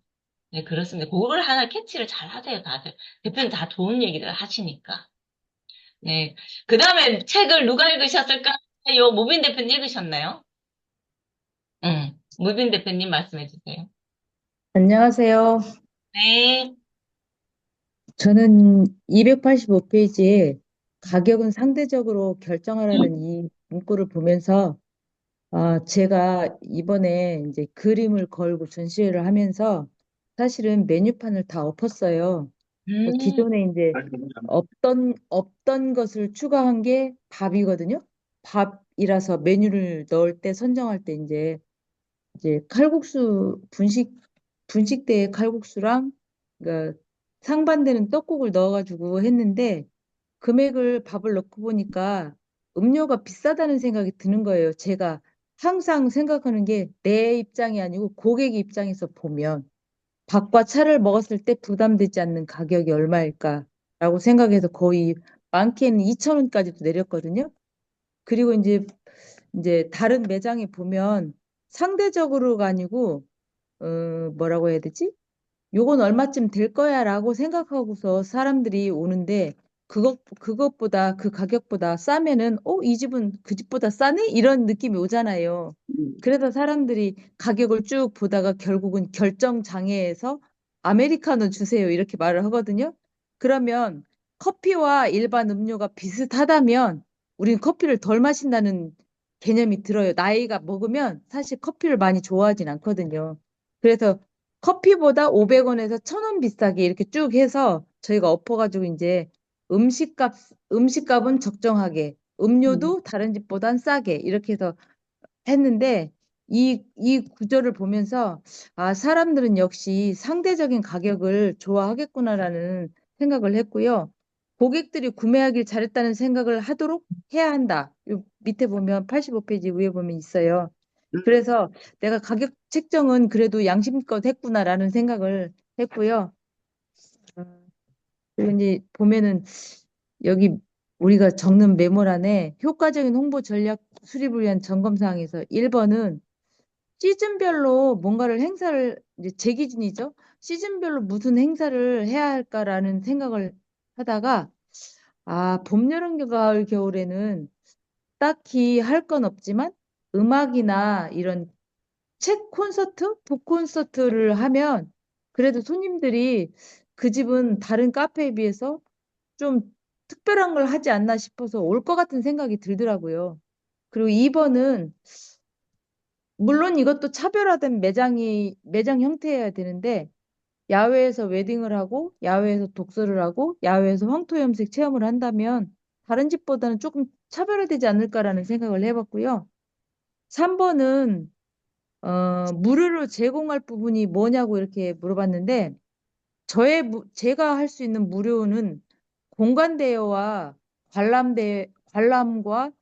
네, 그렇습니다. 그걸 하나 캐치를 잘 하세요, 다들. 대표님 다 좋은 얘기들 하시니까. 네. 그 다음에 책을 누가 읽으셨을까요? 무빈 대표님 읽으셨나요? 응. 무빈 대표님 말씀해 주세요.
안녕하세요.
네.
저는 285페이지에 가격은 상대적으로 결정하라는 이 문구를 보면서 제가 이번에 이제 그림을 걸고 전시회를 하면서 사실은 메뉴판을 다 엎었어요.
음,
기존에 이제 없던 것을 추가한 게 밥이거든요. 밥이라서 메뉴를 넣을 때 선정할 때 이제 칼국수 분식대에 칼국수랑 그러니까 상반되는 떡국을 넣어가지고 했는데 금액을 밥을 넣고 보니까 음료가 비싸다는 생각이 드는 거예요. 제가 항상 생각하는 게 내 입장이 아니고 고객 입장에서 보면 밥과 차를 먹었을 때 부담되지 않는 가격이 얼마일까라고 생각해서 거의 많게는 2천 원까지도 내렸거든요. 그리고 이제 다른 매장에 보면 상대적으로가 아니고 뭐라고 해야 되지? 요건 얼마쯤 될 거야라고 생각하고서 사람들이 오는데 그것보다 그 가격보다 싸면은 이 집은 그 집보다 싸네? 이런 느낌이 오잖아요. 그래서 사람들이 가격을 쭉 보다가 결국은 결정 장애에서 아메리카노 주세요 이렇게 말을 하거든요. 그러면 커피와 일반 음료가 비슷하다면 우리는 커피를 덜 마신다는 개념이 들어요. 나이가 먹으면 사실 커피를 많이 좋아하진 않거든요. 그래서 커피보다 500원에서 1,000원 비싸게 이렇게 쭉 해서 저희가 엎어가지고 이제 음식값, 음식값은 적정하게, 음료도 다른 집보단 싸게 이렇게 해서 했는데 이 구조를 보면서 사람들은 역시 상대적인 가격을 좋아하겠구나라는 생각을 했고요. 고객들이 구매하길 잘했다는 생각을 하도록 해야 한다. 요 밑에 보면 85페이지 위에 보면 있어요. 그래서 내가 가격 책정은 그래도 양심껏 했구나라는 생각을 했고요. 그리고 이제 보면은 여기 우리가 적는 메모란에 효과적인 홍보 전략 수립을 위한 점검 사항에서 1번은 시즌별로 뭔가를 행사를 이제 제 기준이죠. 시즌별로 무슨 행사를 해야 할까라는 생각을 하다가 봄, 여름, 가을, 겨울에는 딱히 할 건 없지만 음악이나 이런 책 콘서트, 북 콘서트를 하면 그래도 손님들이 그 집은 다른 카페에 비해서 좀 특별한 걸 하지 않나 싶어서 올 것 같은 생각이 들더라고요. 그리고 2번은 물론 이것도 차별화된 매장 형태여야 되는데 야외에서 웨딩을 하고 야외에서 독서를 하고 야외에서 황토 염색 체험을 한다면 다른 집보다는 조금 차별화되지 않을까라는 생각을 해봤고요. 3번은 무료로 제공할 부분이 뭐냐고 이렇게 물어봤는데 제가 할 수 있는 무료는 공간 대여와 관람과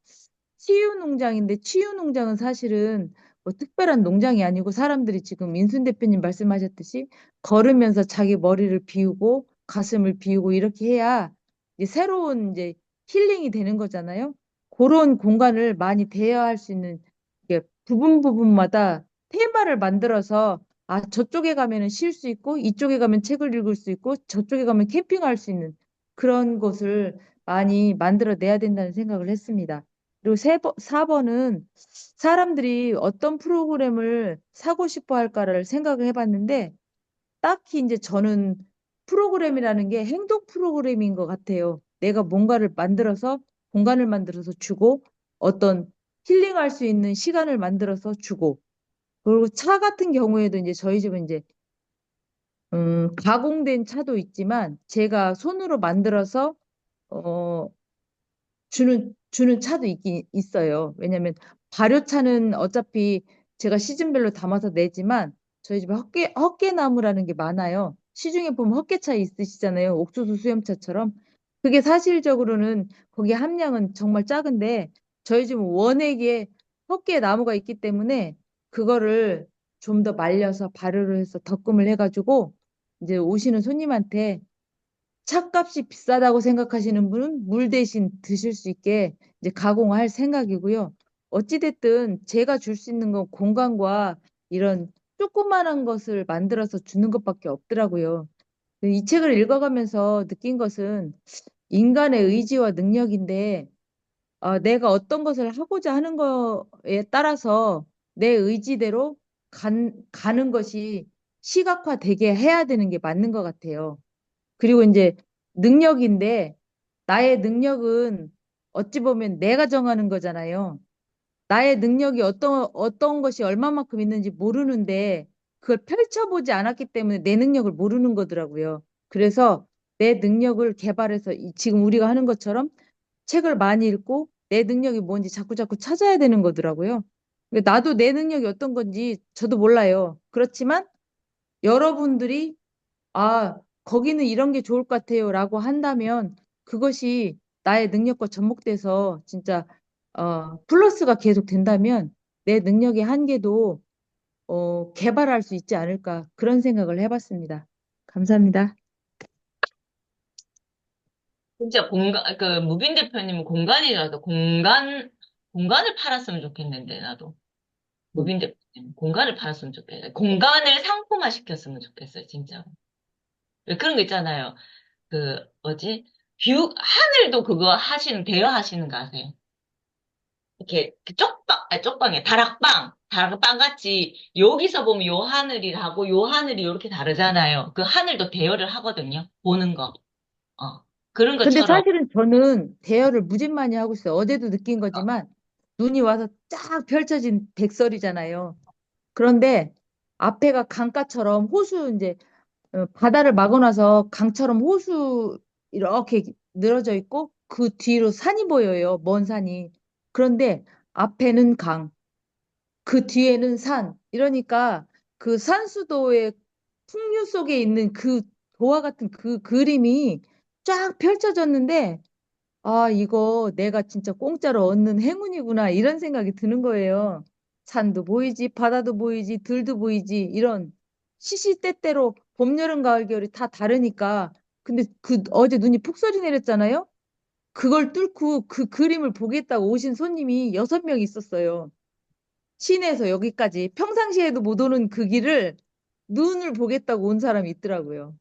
치유 농장인데 치유 농장은 사실은 뭐 특별한 농장이 아니고 사람들이 지금 민순 대표님 말씀하셨듯이 걸으면서 자기 머리를 비우고 가슴을 비우고 이렇게 해야 이제 새로운 이제 힐링이 되는 거잖아요. 그런 공간을 많이 대여할 수 있는 이게 부분마다 테마를 만들어서 저쪽에 가면은 쉴 수 있고 이쪽에 가면 책을 읽을 수 있고 저쪽에 가면 캠핑할 수 있는 그런 곳을 많이 만들어내야 된다는 생각을 했습니다. 그리고 4번은 사람들이 어떤 프로그램을 사고 싶어 할까를 생각을 해봤는데 딱히 이제 저는 프로그램이라는 게 행동 프로그램인 것 같아요. 내가 뭔가를 만들어서 공간을 만들어서 주고 어떤 힐링할 수 있는 시간을 만들어서 주고 그리고 차 같은 경우에도 이제 저희 집은 이제 가공된 차도 있지만 제가 손으로 만들어서 어, 주는 차도 있긴 있어요. 왜냐면 발효차는 어차피 제가 시즌별로 담아서 내지만 저희 집에 헛개나무라는 게 많아요. 시중에 보면 헛개차 있으시잖아요. 옥수수 수염차처럼. 그게 사실적으로는 거기 함량은 정말 작은데 저희 집은 원액에 헛개나무가 있기 때문에 그거를 좀 더 말려서 발효를 해서 덕금을 해가지고 이제 오시는 손님한테 차값이 비싸다고 생각하시는 분은 물 대신 드실 수 있게 이제 가공할 생각이고요. 어찌됐든 제가 줄 수 있는 건 공간과 이런 조그마한 것을 만들어서 주는 것밖에 없더라고요. 이 책을 읽어가면서 느낀 것은 인간의 의지와 능력인데 내가 어떤 것을 하고자 하는 거에 따라서 내 의지대로 가는 것이 시각화되게 해야 되는 게 맞는 것 같아요. 그리고 이제 능력인데 나의 능력은 어찌 보면 내가 정하는 거잖아요. 나의 능력이 어떤 것이 얼마만큼 있는지 모르는데 그걸 펼쳐보지 않았기 때문에 내 능력을 모르는 거더라고요. 그래서 내 능력을 개발해서 지금 우리가 하는 것처럼 책을 많이 읽고 내 능력이 뭔지 자꾸자꾸 찾아야 되는 거더라고요. 근데 나도 내 능력이 어떤 건지 저도 몰라요. 그렇지만 여러분들이 거기는 이런 게 좋을 것 같아요. 라고 한다면 그것이 나의 능력과 접목돼서 진짜, 플러스가 계속 된다면 내 능력의 한계도, 개발할 수 있지 않을까. 그런 생각을 해봤습니다. 감사합니다.
진짜 무빈 대표님은 공간이라도 공간을 팔았으면 좋겠는데, 나도. 무빈 대표님, 공간을 팔았으면 좋겠어요. 공간을 상품화 시켰으면 좋겠어요, 진짜. 왜 그런 거 있잖아요. 하늘도 그거 대여하시는 거 아세요? 이렇게 쪽방에 다락방 같이 여기서 보면 요 하늘이라고 요 하늘이 이렇게 다르잖아요. 그 하늘도 대여를 하거든요. 보는 거. 그런
근데
것처럼.
사실은 저는 대여를 무진 많이 하고 있어요. 어제도 느낀 거지만 눈이 와서 쫙 펼쳐진 백설이잖아요. 그런데 앞에가 강가처럼 호수 이제 바다를 막아놔서 강처럼 호수 이렇게 늘어져 있고 그 뒤로 산이 보여요. 먼 산이. 그런데 앞에는 강, 그 뒤에는 산. 이러니까 그 산수도의 풍류 속에 있는 그 도화 같은 그 그림이 쫙 펼쳐졌는데 이거 내가 진짜 공짜로 얻는 행운이구나 이런 생각이 드는 거예요. 산도 보이지, 바다도 보이지, 들도 보이지 이런 시시때때로 봄, 여름, 가을, 겨울이 다 다르니까 근데 어제 눈이 폭설이 내렸잖아요. 그걸 뚫고 그 그림을 보겠다고 오신 손님이 6명 있었어요. 시내에서 여기까지 평상시에도 못 오는 그 길을 눈을 보겠다고 온 사람이 있더라고요.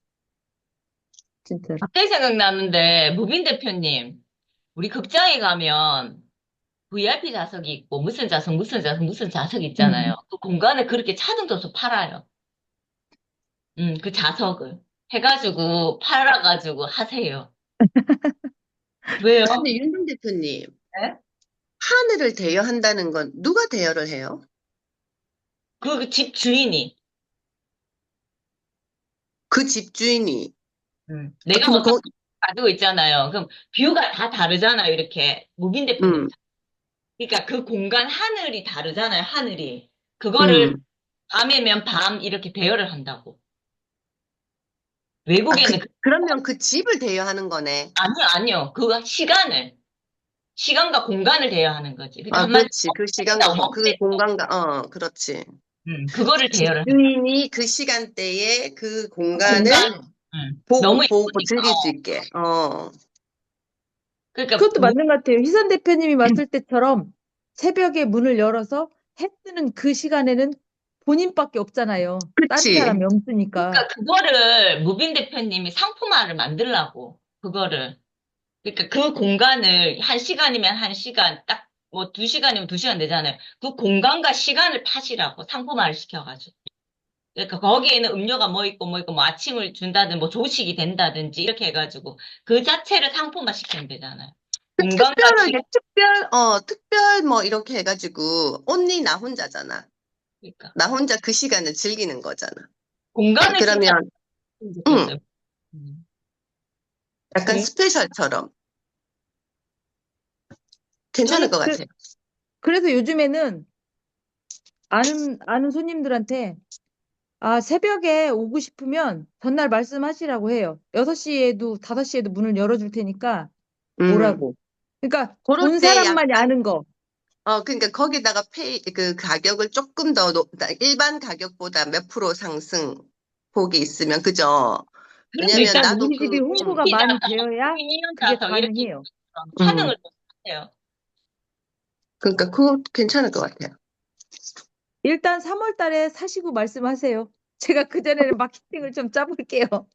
진짜로.
갑자기 생각나는데, 무빈 대표님, 우리 극장에 가면 VIP 좌석이 있고, 무슨 좌석 있잖아요.
음.
그 공간에 그렇게 차등줘서 팔아요. 그 좌석을. 해가지고, 팔아가지고 하세요. 왜요?
근데 윤정 대표님,
네?
하늘을 대여한다는 건 누가 대여를 해요?
그 집 주인이.
그 집주인이.
내가
그러면
뭐 가지고 있잖아요. 그럼 뷰가 다 다르잖아요. 이렇게. 무빈 대표님.
음,
그러니까 그 공간 하늘이 다르잖아요, 하늘이. 그거를
음.
밤이면 밤 이렇게 대여를 한다고.
아,
외국에는
그러면 그 집을 대여하는 거네.
아니요. 그 시간과 공간을 대여하는 거지. 그러니까
아,
한마디로
그렇지. 그
호텔이나
시간과 그
모텔,
공간과, 그렇지.
그거를 대여를 한다.
집주인이 그 시간대에 그 공간을
공간, 너무
보고
예쁘니까.
즐길 수 있게.
그러니까
그것도 맞는 것 같아요. 희선 대표님이 왔을 때처럼 새벽에 문을 열어서 해 뜨는 그 시간에는 본인밖에 없잖아요. 다른
그치.
사람이 없으니까.
그러니까 그거를 무빈 대표님이 상품화를 만들라고 그거를. 그러니까 그 공간을 한 시간이면 한 시간, 딱 뭐 두 시간이면 두 시간 되잖아요. 그 공간과 시간을 파시라고 상품화를 시켜가지고. 그러니까 거기에는 음료가 뭐 있고 뭐 있고 뭐 아침을 준다든 뭐 조식이 된다든지 이렇게 해가지고 그 자체를 상품화 시키면 되잖아요.
그
공간과
특별하게,
시간.
특별 뭐 이렇게 해가지고, only 나 혼자잖아.
그러니까
나 혼자 그 시간을 즐기는 거잖아.
공간을 진짜
그러면,
만들었으면
응,
좋겠어요. 음.
약간
공-
스페셜처럼 괜찮을
저는
것 같아요.
그래서 요즘에는 아는 손님들한테 새벽에 오고 싶으면 전날 말씀하시라고 해요. 6시에도 5시에도 문을 열어줄 테니까
음,
오라고. 그러니까
그럴
온
때
사람만이
약간,
아는 거.
그러니까 거기다가 그 가격을 조금 더 일반 가격보다 몇 프로 상승 폭이 있으면, 그죠?
그래도
왜냐면
일단
나도
우리 집이 홍보가
키
많이
작아서
되어야
미니언
그게
작아서 이렇게
가능해요.
음,
찬응을 좀 하세요.
그러니까 그거 괜찮을 것 같아요.
일단 3월 달에 사시고 말씀하세요. 제가 그전에는 마케팅을 좀 짜볼게요.
저도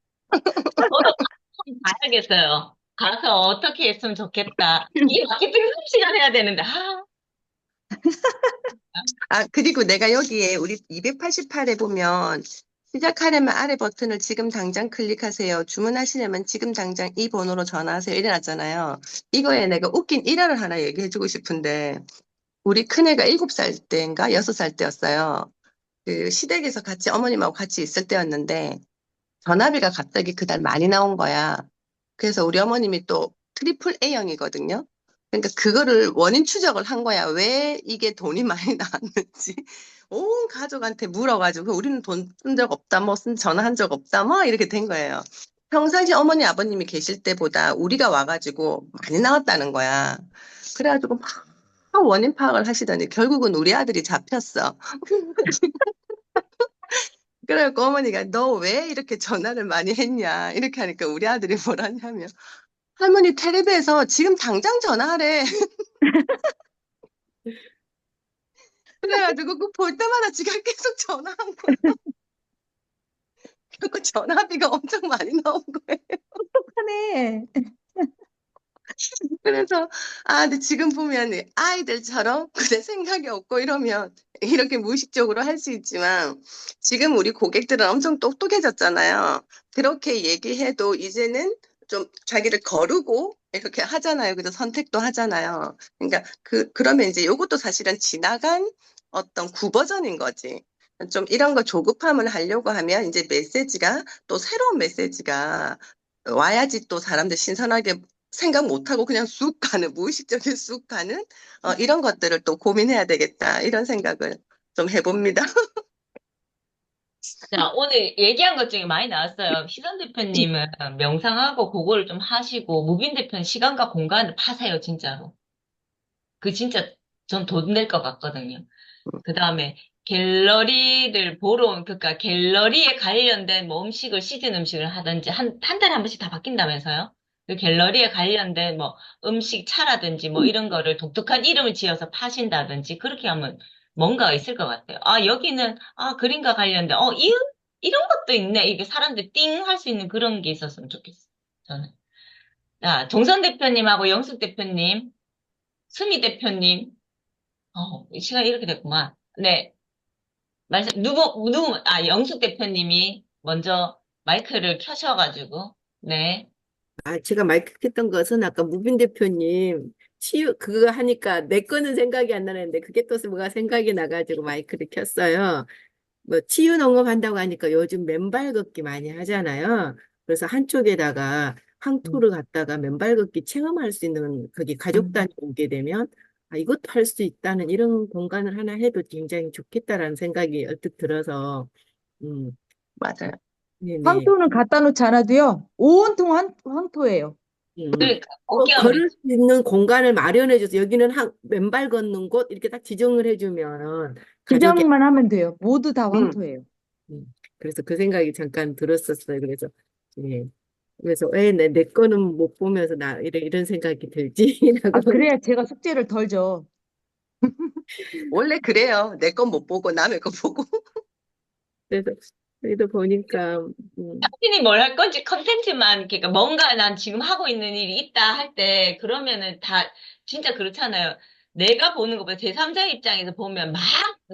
한번 봐야겠어요. 가서 어떻게 했으면 좋겠다. 이게 마케팅 3시간 해야 되는데,
그리고 내가 여기에 우리 288에 보면 시작하려면 아래 버튼을 지금 당장 클릭하세요. 주문하시려면 지금 당장 이 번호로 전화하세요. 이래 놨잖아요. 이거에 내가 웃긴 일화를 하나 얘기해주고 싶은데, 우리 큰애가 7살 때인가 6살 때였어요. 그 시댁에서 같이 어머님하고 같이 있을 때였는데, 전화비가 갑자기 그달 많이 나온 거야. 그래서 우리 어머님이 또 트리플 A형이거든요. 그러니까 그거를 원인 추적을 한 거야. 왜 이게 돈이 많이 나왔는지. 온 가족한테 물어가지고 우리는 돈 쓴 적 없다, 뭐 전화한 적 없다, 뭐 이렇게 된 거예요. 평상시 어머니 아버님이 계실 때보다 우리가 와가지고 많이 나왔다는 거야. 그래가지고 막 원인 파악을 하시더니 결국은 우리 아들이 잡혔어. 그래갖고 어머니가 너 왜 이렇게 전화를 많이 했냐 이렇게 하니까 우리 아들이 뭐라냐면, 할머니 텔레비에서 지금 당장 전화하래. 그래가지고 그 볼 때마다 지가 계속 전화한 거야. 그리고 전화비가 엄청 많이 나온 거예요.
똑똑하네.
그래서 근데 지금 보면 아이들처럼 그래 생각이 없고 이러면 이렇게 무의식적으로 할 수 있지만, 지금 우리 고객들은 엄청 똑똑해졌잖아요. 그렇게 얘기해도 이제는 좀 자기를 거르고 이렇게 하잖아요. 그래서 선택도 하잖아요. 그러니까 그러면 이제 이것도 사실은 지나간 어떤 구버전인 거지. 좀 이런 거 조급함을 하려고 하면 이제 메시지가 또 새로운 메시지가 와야지 또 사람들 신선하게 생각 못하고 그냥 쑥 가는, 무의식적인 쑥 가는, 이런 것들을 또 고민해야 되겠다. 이런 생각을 좀 해봅니다.
자, 오늘 얘기한 것 중에 많이 나왔어요. 희선 대표님은 명상하고 그거를 좀 하시고, 무빈 대표는 시간과 공간을 파세요, 진짜로. 그 진짜 전 돈 낼 것 같거든요. 그 다음에 갤러리를 그러니까 갤러리에 관련된 뭐 음식을, 시즌 음식을 하든지, 한 달에 한 번씩 다 바뀐다면서요? 그 갤러리에 관련된 뭐 음식 차라든지 뭐 이런 거를 독특한 이름을 지어서 파신다든지, 그렇게 하면 뭔가가 있을 것 같아요. 여기는, 그림과 관련된, 이런 것도 있네. 이게 사람들 띵 할 수 있는 그런 게 있었으면 좋겠어요. 저는. 자, 정선 대표님하고 영숙 대표님, 수미 대표님, 이 시간이 이렇게 됐구만. 네. 영숙 대표님이 먼저 마이크를 켜셔가지고, 네.
제가 마이크 켰던 것은 아까 무빈 대표님 그거 하니까 내 거는 생각이 안 나는데 그게 또 뭐가 생각이 나가지고 마이크를 켰어요. 뭐 치유 농업 한다고 하니까 요즘 맨발 걷기 많이 하잖아요. 그래서 한쪽에다가 황토를 갖다가 맨발 걷기 체험할 수 있는 거기 가족 단위 오게 되면 아, 이것도 할 수 있다는 이런 공간을 하나 해도 굉장히 좋겠다라는 생각이 언뜻 들어서, 음,
맞아요.
네네.
황토는 갖다 놓지 않아도요. 온통 황토예요.
음.
그러니까 거기하면
걸을 수 있는 공간을 마련해줘서 여기는 맨발 걷는 곳 이렇게 딱 지정을 해주면 가족이
지정만 하면 돼요. 모두 다
음,
황토예요.
그래서 그 생각이 잠깐 들었었어요. 그래서 예. 그래서 왜 내 거는 못 보면서 나 이런 생각이 들지?
아,
라고.
그래야 제가 숙제를 덜 줘.
원래 그래요. 내 건 못 보고 남의 거 보고.
그래서 그래도 보니까
자신이 뭘 할 건지 컨텐츠만, 그러니까 뭔가 난 지금 하고 있는 일이 있다 할 때, 그러면은 다, 진짜 그렇잖아요. 내가 보는 것보다 제3자 입장에서 보면 막,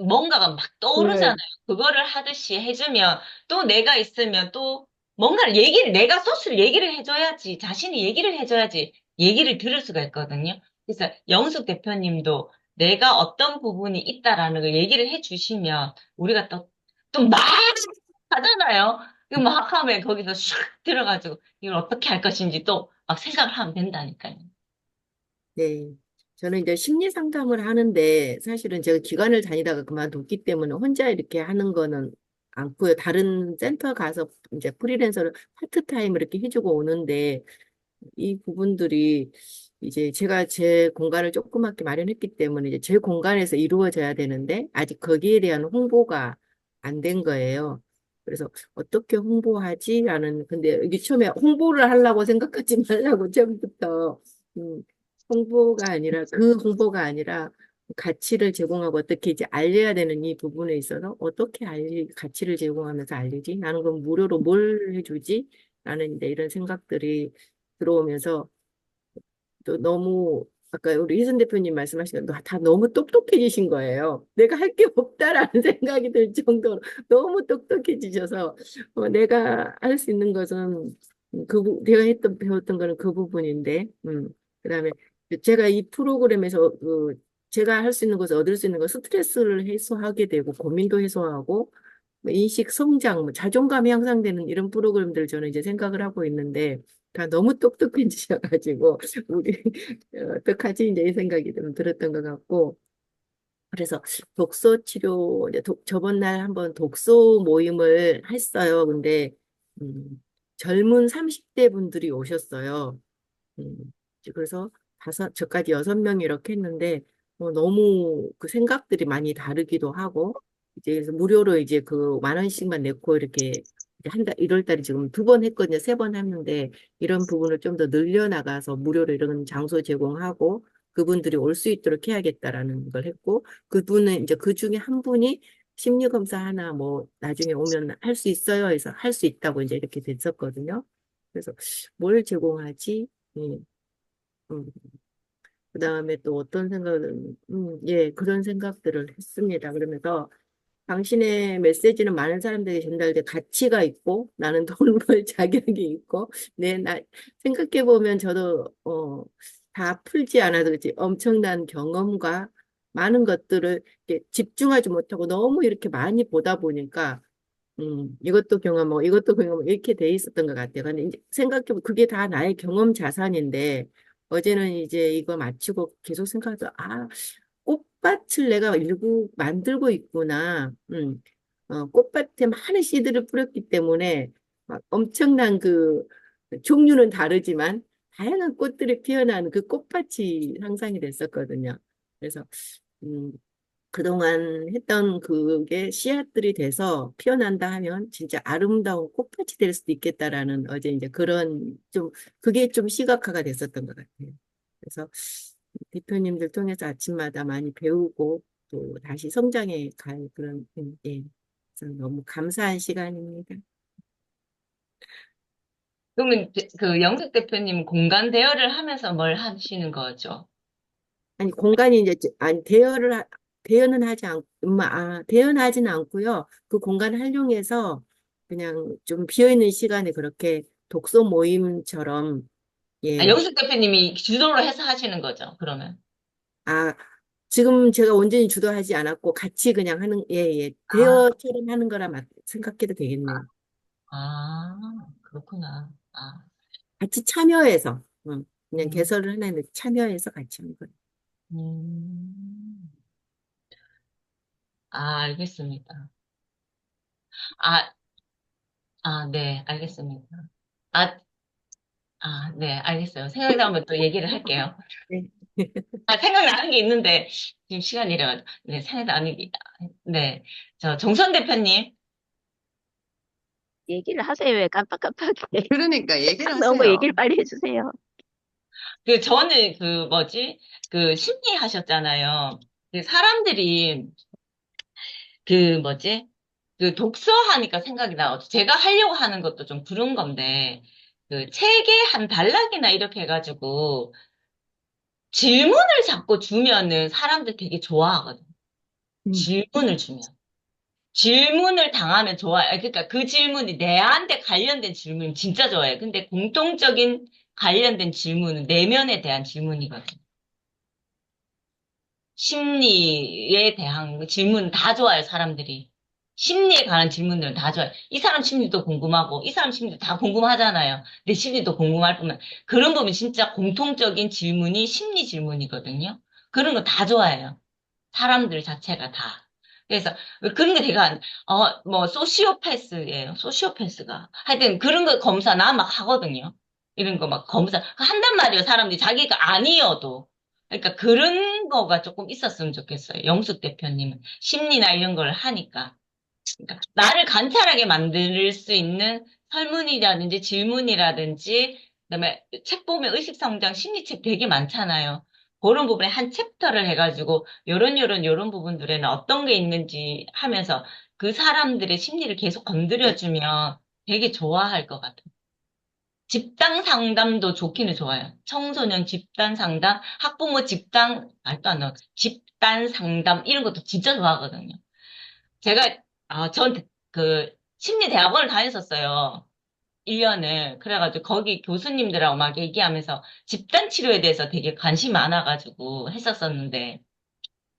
뭔가가 막 떠오르잖아요.
보여요.
그거를 하듯이 해주면, 또 내가 있으면 또, 뭔가를 얘기를, 내가 소스를 얘기를 해줘야지, 자신이 얘기를 해줘야지, 얘기를 들을 수가 있거든요. 그래서 영숙 대표님도 내가 어떤 부분이 있다라는 걸 얘기를 해주시면, 우리가 또 막 하잖아요. 이거 막 하면 거기서 슉 들어가지고 이걸 어떻게 할 것인지 또 막 생각을 하면 된다니까요.
네. 저는 이제 심리 상담을 하는데 사실은 제가 기관을 다니다가 그만뒀기 때문에 혼자 이렇게 하는 거는 않고요. 다른 센터 가서 이제 프리랜서를 파트타임 이렇게 해주고 오는데 이 부분들이 이제 제가 제 공간을 조그맣게 마련했기 때문에 이제 제 공간에서 이루어져야 되는데 아직 거기에 대한 홍보가 안 된 거예요. 그래서 어떻게 홍보하지? 라는 근데 이게 처음에 홍보를 하려고 생각하지 말라고 처음부터 음, 홍보가 아니라 가치를 제공하고 어떻게 이제 알려야 되는 이 부분에 있어서 어떻게 가치를 제공하면서 알리지? 나는 그럼 무료로 뭘 해주지? 라는 이제 이런 생각들이 들어오면서 또 너무 아까 우리 희선 대표님 말씀하신 다 너무 똑똑해지신 거예요. 내가 할 게 없다라는 생각이 들 정도로 너무 똑똑해지셔서 내가 할 수 있는 것은 내가 배웠던 거는 그 부분인데 그다음에 제가 이 프로그램에서 제가 할 수 있는 것을 얻을 수 있는 건 스트레스를 해소하게 되고 고민도 해소하고 뭐 인식 성장, 뭐 자존감이 향상되는 이런 프로그램들 저는 이제 생각을 하고 있는데 다 너무 똑똑해지셔가지고 우리 어떡하지 이제 이 생각이 좀 들었던 것 같고 그래서 독서 치료 이제 저번 날 한번 독서 모임을 했어요. 근데 젊은 30대 분들이 오셨어요. 음, 그래서 저까지 6명 이렇게 했는데, 너무 그 생각들이 많이 다르기도 하고, 이제 그래서 무료로 이제 그 10,000원씩만 내고 이렇게 이제 1월 달에 지금 2번 했거든요. 3번 했는데, 이런 부분을 좀 더 늘려나가서 무료로 이런 장소 제공하고, 그분들이 올 수 있도록 해야겠다라는 걸 했고, 그분은 이제 그 중에 한 분이 심리검사 하나 뭐 나중에 오면 할 수 있어요 해서 할 수 있다고 이제 이렇게 됐었거든요. 그래서 뭘 제공하지? 음, 음. 그다음에 또 어떤 생각은, 예, 그런 생각들을 했습니다. 그러면서 당신의 메시지는 많은 사람들에게 전달돼 가치가 있고 나는 돈을 벌 자격이 있고 생각해 보면 저도 다 풀지 않아도 그렇지 엄청난 경험과 많은 것들을 이렇게 집중하지 못하고 너무 이렇게 많이 보다 보니까 이것도 경험하고 이것도 경험하고 이렇게 돼 있었던 것 같아요. 근데 이제 생각해보면 그게 다 나의 경험 자산인데 어제는 이제 이거 마치고 계속 생각해서 꽃밭을 내가 만들고 있구나. 꽃밭에 많은 씨들을 뿌렸기 때문에 막 엄청난 그 종류는 다르지만 다양한 꽃들이 피어나는 그 꽃밭이 상상이 됐었거든요. 그래서 음, 그동안 했던 그게 씨앗들이 돼서 피어난다 하면 진짜 아름다운 꽃밭이 될 수도 있겠다라는 어제 이제 그런 그게 좀 시각화가 됐었던 것 같아요. 그래서 대표님들 통해서 아침마다 많이 배우고 또 다시 성장해 갈 그런, 예. 그래서 너무 감사한 시간입니다.
그러면 그 영숙 대표님 공간 대여를 하면서 뭘 하시는 거죠?
아니, 공간이 이제, 아니, 대여는 하지 대여는 하지는 않고요. 그 공간을 활용해서 그냥 좀 비어있는 시간에 그렇게 독서 모임처럼,
아,
예.
영숙 대표님이 주도로 해서 하시는 거죠, 그러면?
아, 지금 제가 온전히 주도하지 않았고, 같이 그냥 예, 예.
아,
대여처럼 하는 거라 생각해도 되겠네요.
아, 그렇구나. 아,
같이 참여해서, 그냥
음.
개설을 하는데 참여해서 같이 하는 거예요.
음, 알겠습니다. 아, 네, 알겠습니다. 아, 네, 알겠어요. 생각나면 또 얘기를 할게요.
네.
생각나는 게 있는데, 지금 시간이라, 네, 생각나는 게, 네. 정선 대표님.
얘기를 하세요. 왜 깜빡깜빡해.
그러니까 얘기를
너무
하세요.
얘기를 빨리 해주세요.
저는 뭐지? 심리 하셨잖아요. 사람들이, 뭐지? 독서하니까 생각이 나. 제가 하려고 하는 것도 좀 그런 건데, 책의 한 단락이나 이렇게 해가지고, 질문을 자꾸 주면은 사람들 되게 좋아하거든. 질문을 주면. 질문을 당하면 좋아요. 그러니까 그 질문이 내한테 관련된 질문은 진짜 좋아요. 근데 공통적인 관련된 질문은 내면에 대한 질문이거든. 심리에 대한 질문 다 좋아요, 사람들이. 심리에 관한 질문들은 다 좋아요. 이 사람 심리도 궁금하고, 이 사람 심리도 다 궁금하잖아요. 내 심리도 궁금할 뿐만. 그런 부분 진짜 공통적인 질문이 심리 질문이거든요. 그런 거 다 좋아해요. 사람들 자체가 다. 그래서 그런 게 되게 소시오패스예요. 소시오패스가. 하여튼 그런 거 검사 나 막 하거든요. 이런 거 막 검사 한단 말이에요. 사람들이 자기가 아니어도. 그러니까 그런 거가 조금 있었으면 좋겠어요. 영숙 대표님은 심리나 이런 걸 하니까. 그러니까 나를 관찰하게 만들 수 있는 설문이라든지 질문이라든지 그다음에 책 보면 의식성장 심리책 되게 많잖아요. 그런 부분에 한 챕터를 해가지고 요런 부분들에는 어떤 게 있는지 하면서 그 사람들의 심리를 계속 건드려주면 되게 좋아할 것 같아요. 집단 상담도 좋기는 좋아요. 청소년 집단 상담, 학부모 집단, 말도 안 나와. 집단 상담 이런 것도 진짜 좋아하거든요. 제가, 전 심리대학원을 다녔었어요. 1년을. 그래가지고 거기 교수님들하고 막 얘기하면서 집단 치료에 대해서 되게 관심 많아가지고 했었었는데,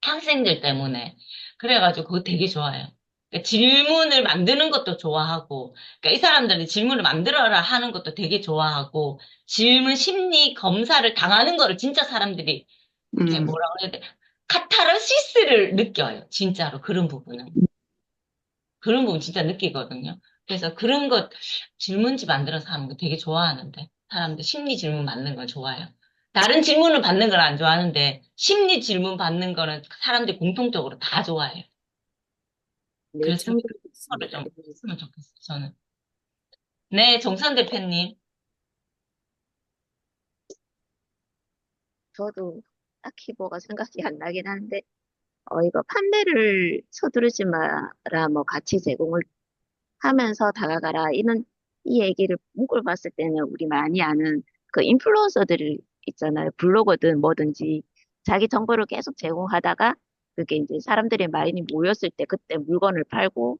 학생들 때문에. 그래가지고 그거 되게 좋아요. 그러니까 질문을 만드는 것도 좋아하고, 그러니까 이 사람들은 질문을 만들어라 하는 것도 되게 좋아하고, 질문 심리 검사를 당하는 거를 진짜 사람들이, 이렇게
음,
뭐라 그래야 돼? 카타르시스를 느껴요. 진짜로 그런 부분은. 그런 부분 진짜 느끼거든요. 그래서 그런 것 질문지 만들어서 하는 거 되게 좋아하는데 사람들 심리 질문 받는 걸 좋아해요. 다른 질문을 받는 걸 안 좋아하는데 심리 질문 받는 거는 사람들이 공통적으로 다 좋아해요.
네,
그래서 그거를
참고하겠습니다.
좀
네.
했으면 좋겠어요, 저는. 네, 정선 대표님.
저도 딱히 뭐가 생각이 안 나긴 하는데, 이거 판매를 서두르지 마라, 뭐 가치 제공을 하면서 다가가라. 이 얘기를 문구를 봤을 때는 우리 많이 아는 그 인플루언서들 있잖아요. 블로거든 뭐든지 자기 정보를 계속 제공하다가 그게 이제 사람들의 많이 모였을 때 그때 물건을 팔고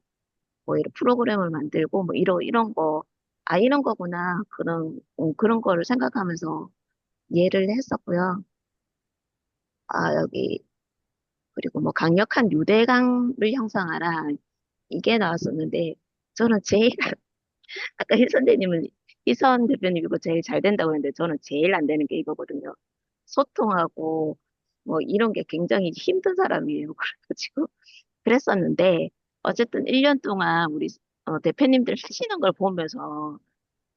뭐 이런 프로그램을 만들고 뭐 이런 거, 이런 거구나. 그런 거를 생각하면서 이해를 했었고요. 여기 그리고 뭐 강력한 유대감을 형성하라. 이게 나왔었는데 저는 제일 아까 희선 대표님 이거 제일 잘 된다고 했는데 저는 제일 안 되는 게 이거거든요. 소통하고 뭐 이런 게 굉장히 힘든 사람이에요. 그래가지고 그랬었는데 어쨌든 1년 동안 우리 대표님들 하시는 걸 보면서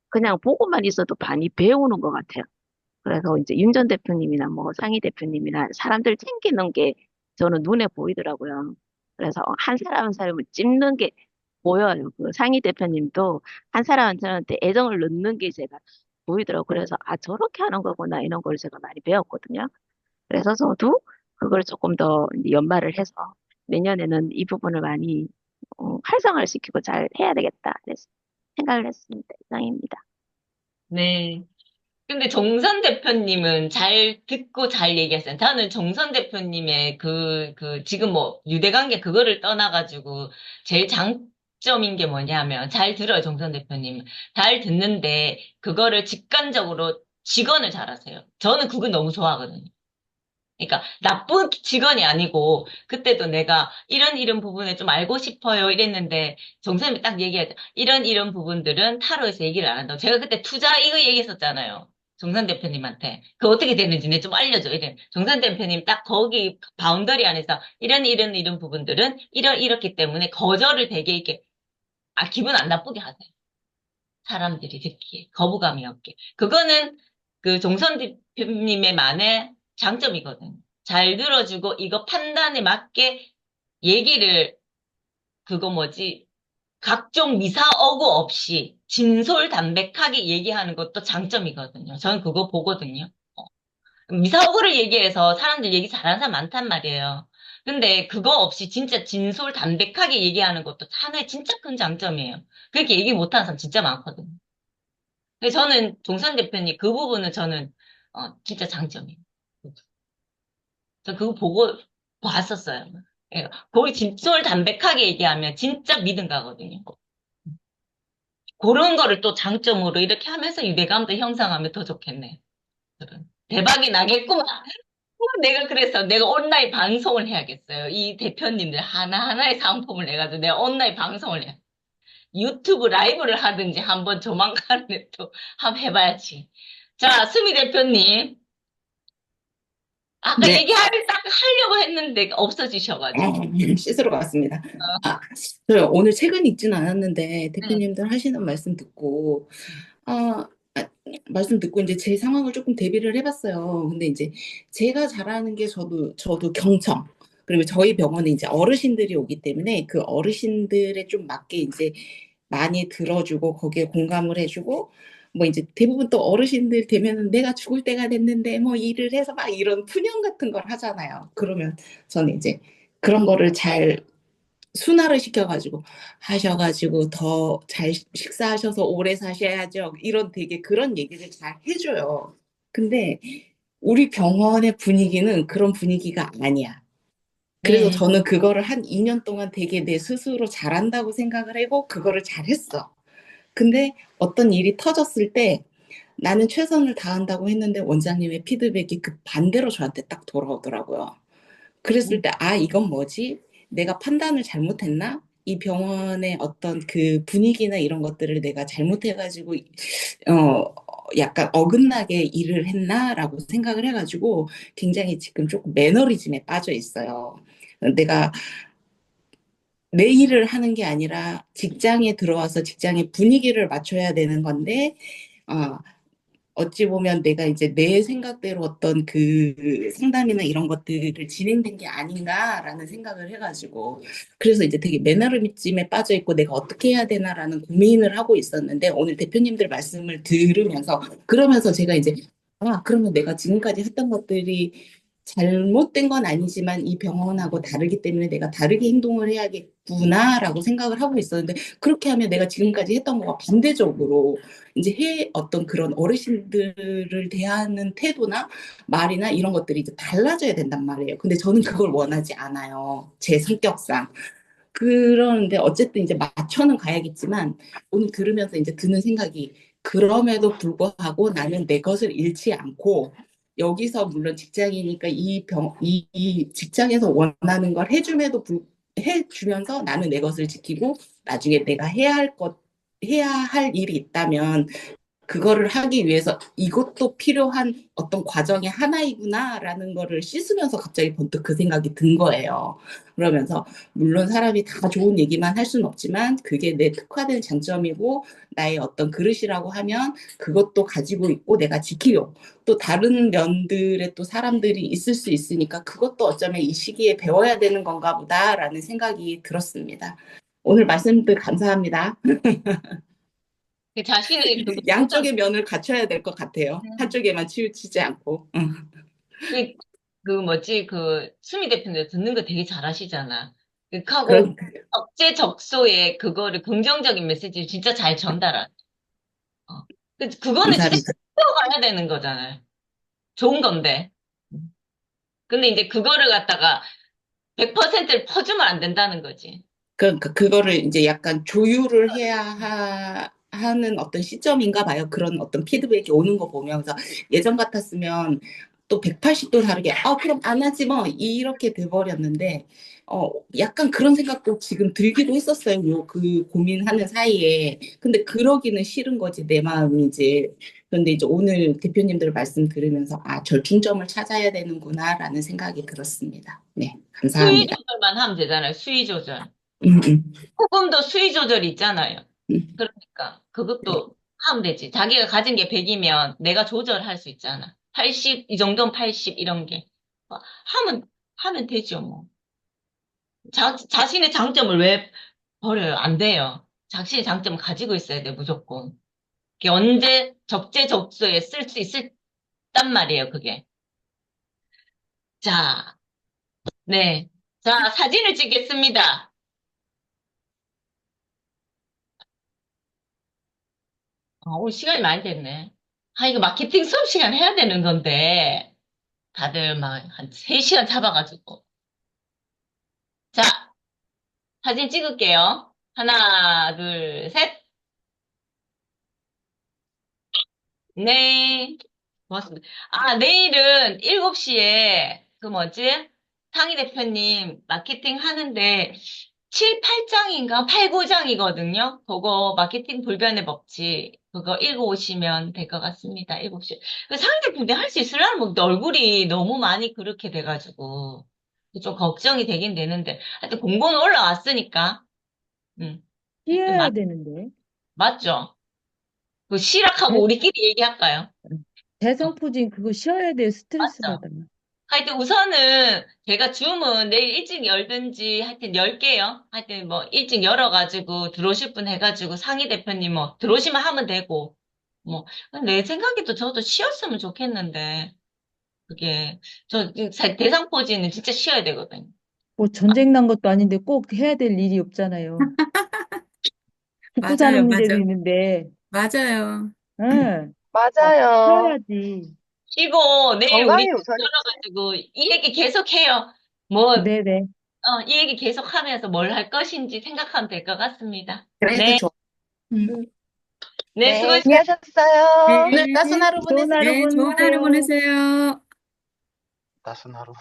그냥 보고만 있어도 많이 배우는 것 같아요. 그래서 이제 윤 전 대표님이나 뭐 상희 대표님이나 사람들 챙기는 게 저는 눈에 보이더라고요. 그래서 한 사람 한 사람을 찝는 게 보여요. 그 상희 대표님도 한 사람 한 사람한테 애정을 넣는 게 제가 보이더라고요. 그래서 저렇게 하는 거구나 이런 걸 제가 많이 배웠거든요. 그래서 저도 그걸 조금 더 이제 연말을 해서 내년에는 이 부분을 많이 활성화를 시키고 잘 해야 되겠다. 그래서 생각을 했습니다. 이상입니다.
네. 근데 정선 대표님은 잘 듣고 잘 얘기했어요. 저는 정선 대표님의 지금 뭐, 유대관계 그거를 떠나가지고, 제일 장점인 게 뭐냐면, 잘 들어요, 정선 대표님. 잘 듣는데, 그거를 직관적으로 직언을 잘하세요. 저는 그거 너무 좋아하거든요. 그러니까, 나쁜 직언이 아니고, 그때도 내가 이런 부분에 좀 알고 싶어요, 이랬는데, 정선님이 딱 얘기하죠. 이런 부분들은 타로에서 얘기를 안 한다고. 제가 그때 투자 이거 얘기했었잖아요. 정선 대표님한테. 그 어떻게 되는지 내 좀 알려줘. 이래. 정선 대표님 딱 거기 바운더리 안에서 이런 부분들은 이렇기 때문에 거절을 되게 이렇게, 기분 안 나쁘게 하세요. 사람들이 듣기에. 거부감이 없게. 그거는 그 정선 대표님의 만의 장점이거든. 잘 들어주고 이거 판단에 맞게 얘기를, 그거 뭐지, 각종 미사오구 없이 진솔담백하게 얘기하는 것도 장점이거든요. 저는 그거 보거든요. 미사오구를 얘기해서 사람들 얘기 잘하는 사람 많단 말이에요. 근데 그거 없이 진짜 진솔담백하게 얘기하는 것도 하나의 진짜 큰 장점이에요. 그렇게 얘기 못하는 사람 진짜 많거든요. 그래서 저는 종선 대표님 그 부분은 저는 진짜 장점이에요. 저 그거 보고 봤었어요. 예, 거기 진솔담백하게 얘기하면 진짜 믿음 가거든요. 그런 거를 또 장점으로 이렇게 하면서 유대감도 형성하면 더 좋겠네. 대박이 나겠구만. 내가 그래서 내가 온라인 방송을 해야겠어요. 이 대표님들 하나하나의 상품을 내가지고 내가 온라인 방송을 해. 유튜브 라이브를 하든지 한번 조만간에 또 한번 해봐야지. 자, 수미 대표님. 아까
네,
얘기하기 딱 하려고 했는데 없어지셔가지고.
씻으러 갔습니다. 저 오늘 책은 읽지는 않았는데
네.
대표님들 하시는 말씀 듣고, 아, 말씀 듣고 이제 제 상황을 조금 대비를 해봤어요. 근데 이제 제가 잘하는 게 저도 경청. 그리고 저희 병원에 이제 어르신들이 오기 때문에 그 어르신들에 좀 맞게 이제 많이 들어주고 거기에 공감을 해주고 뭐 이제 대부분 또 어르신들 되면은 내가 죽을 때가 됐는데 뭐 일을 해서 막 이런 푸념 같은 걸 하잖아요. 그러면 저는 이제 그런 거를 잘 순화를 시켜가지고 하셔가지고 더 잘 식사하셔서 오래 사셔야죠. 이런 되게 그런 얘기를 잘 해줘요. 근데 우리 병원의 분위기는 그런 분위기가 아니야. 그래서
음,
저는 그거를 한 2년 동안 되게 내 스스로 잘한다고 생각을 하고 그거를 잘했어. 근데 어떤 일이 터졌을 때 나는 최선을 다한다고 했는데 원장님의 피드백이 그 반대로 저한테 딱 돌아오더라고요. 그랬을 때, 이건 뭐지? 내가 판단을 잘못했나? 이 병원의 어떤 그 분위기나 이런 것들을 내가 잘못해가지고, 약간 어긋나게 일을 했나라고 생각을 해가지고 굉장히 지금 조금 매너리즘에 빠져 있어요. 내가 내 일을 하는 게 아니라 직장에 들어와서 직장의 분위기를 맞춰야 되는 건데, 어, 어찌 보면 내가 이제 내 생각대로 어떤 그 상담이나 이런 것들을 진행된 게 아닌가라는 생각을 해가지고 그래서 이제 되게 매너리즘에 빠져 있고 내가 어떻게 해야 되나라는 고민을 하고 있었는데 오늘 대표님들 말씀을 들으면서 그러면서 제가 이제 그러면 내가 지금까지 했던 것들이 잘못된 건 아니지만 이 병원하고 다르기 때문에 내가 다르게 행동을 해야겠구나라고 생각을 하고 있었는데 그렇게 하면 내가 지금까지 했던 거가 반대적으로 이제 어떤 그런 어르신들을 대하는 태도나 말이나 이런 것들이 이제 달라져야 된단 말이에요. 근데 저는 그걸 원하지 않아요. 제 성격상. 그런데 어쨌든 이제 맞춰는 가야겠지만 오늘 들으면서 이제 드는 생각이 그럼에도 불구하고 나는 내 것을 잃지 않고 여기서 물론 직장이니까 이 직장에서 원하는 걸 해주면서 나는 내 것을 지키고 나중에 내가 해야 할 일이 있다면 그거를 하기 위해서 이것도 필요한 어떤 과정의 하나이구나라는 거를 씻으면서 갑자기 번뜩 그 생각이 든 거예요. 그러면서 물론 사람이 다 좋은 얘기만 할 수는 없지만 그게 내 특화된 장점이고 나의 어떤 그릇이라고 하면 그것도 가지고 있고 내가 지키려고 또 다른 면들의 또 사람들이 있을 수 있으니까 그것도 어쩌면 이 시기에 배워야 되는 건가 보다라는 생각이 들었습니다. 오늘 말씀들 감사합니다.
그 자신의 그거
양쪽의 면을 갖춰야 될 것 같아요. 한쪽에만 치우치지 않고.
그, 그 뭐지, 그, 수미 대표님 듣는 거 되게 잘하시잖아. 하고,
그러니까
적재적소에 그거를 긍정적인 메시지를 진짜 잘 전달하네. 어. 그거는 진짜
감사합니다.
가야 되는 거잖아요. 좋은 건데. 근데 이제 그거를 갖다가 100%를 퍼주면 안 된다는 거지.
그러니까 그거를 이제 약간 조율을 해야 하는 어떤 시점인가 봐요. 그런 어떤 피드백이 오는 거 보면서 예전 같았으면 또 180도 다르게 그럼 안 하지 뭐 이렇게 돼버렸는데 약간 그런 생각도 지금 들기도 했었어요. 그 고민하는 사이에. 근데 그러기는 싫은 거지 내 마음이지. 그런데 이제 오늘 대표님들 말씀 들으면서 아, 절충점을 찾아야 되는구나라는 생각이 들었습니다. 네,
수위
감사합니다.
조절만 하면 되잖아요. 수위 조절.
음, 음,
소금도 수위 조절이 있잖아요.
음.
그러니까 그것도 하면 되지. 자기가 가진 게 100이면 내가 조절할 수 있잖아. 80, 이 정도는 80 이런 게. 하면 되죠, 뭐. 자신의 장점을 왜 버려요? 안 돼요. 자신의 장점을 가지고 있어야 돼, 무조건. 그게 언제 적재적소에 쓸 수 있단 말이에요, 그게. 자, 네. 자, 사진을 찍겠습니다. 오늘 시간이 많이 됐네. 이거 마케팅 수업 시간 해야 되는 건데, 다들 막 한 3시간 잡아가지고. 자, 사진 찍을게요. 하나, 둘, 셋. 네. 고맙습니다. 내일은 7시에, 그 뭐지? 상희 대표님 마케팅 하는데, 7, 8장인가? 8, 9장이거든요? 그거 마케팅 불변의 법칙. 그거 읽어 오시면 될 것 같습니다. 7시. 그 상희 대표님 할 수 있으려면 뭐 얼굴이 너무 많이 그렇게 돼가지고, 좀 걱정이 되긴 되는데, 하여튼 공고는 올라왔으니까, 하여튼
쉬어야 되는데.
맞죠? 그 시락하고 우리끼리 얘기할까요?
대성포진 그거 쉬어야 돼요. 스트레스
맞죠?
받아.
하여튼 우선은 제가 줌은 내일 일찍 열든지 하여튼 열게요. 하여튼 뭐 일찍 열어가지고 들어오실 분 해가지고 상희 대표님 뭐 들어오시면 하면 되고 뭐 내 생각에도 저도 쉬었으면 좋겠는데 그게 저 대상포진은 진짜 쉬어야 되거든요.
뭐 전쟁 난 것도 아닌데 꼭 해야 될 일이 없잖아요. 죽고 사는
맞아요,
문제도
맞아요.
있는데.
맞아요.
응.
맞아요.
쉬어야지.
쉬고 내일 우리
건강이 우선이지.
열어가지고 이 얘기 계속 해요. 뭐
네네.
이 얘기 계속 하면서 뭘 할 것인지 생각하면 될 것 같습니다.
그래도
네,
좋아.
네,
네,
수고하셨습니다.
수고하셨어요.
네, 따순 하루
좋은
보내세요.
하루
네, 좋은 하루
보내세요.
보내세요.
따순 하루.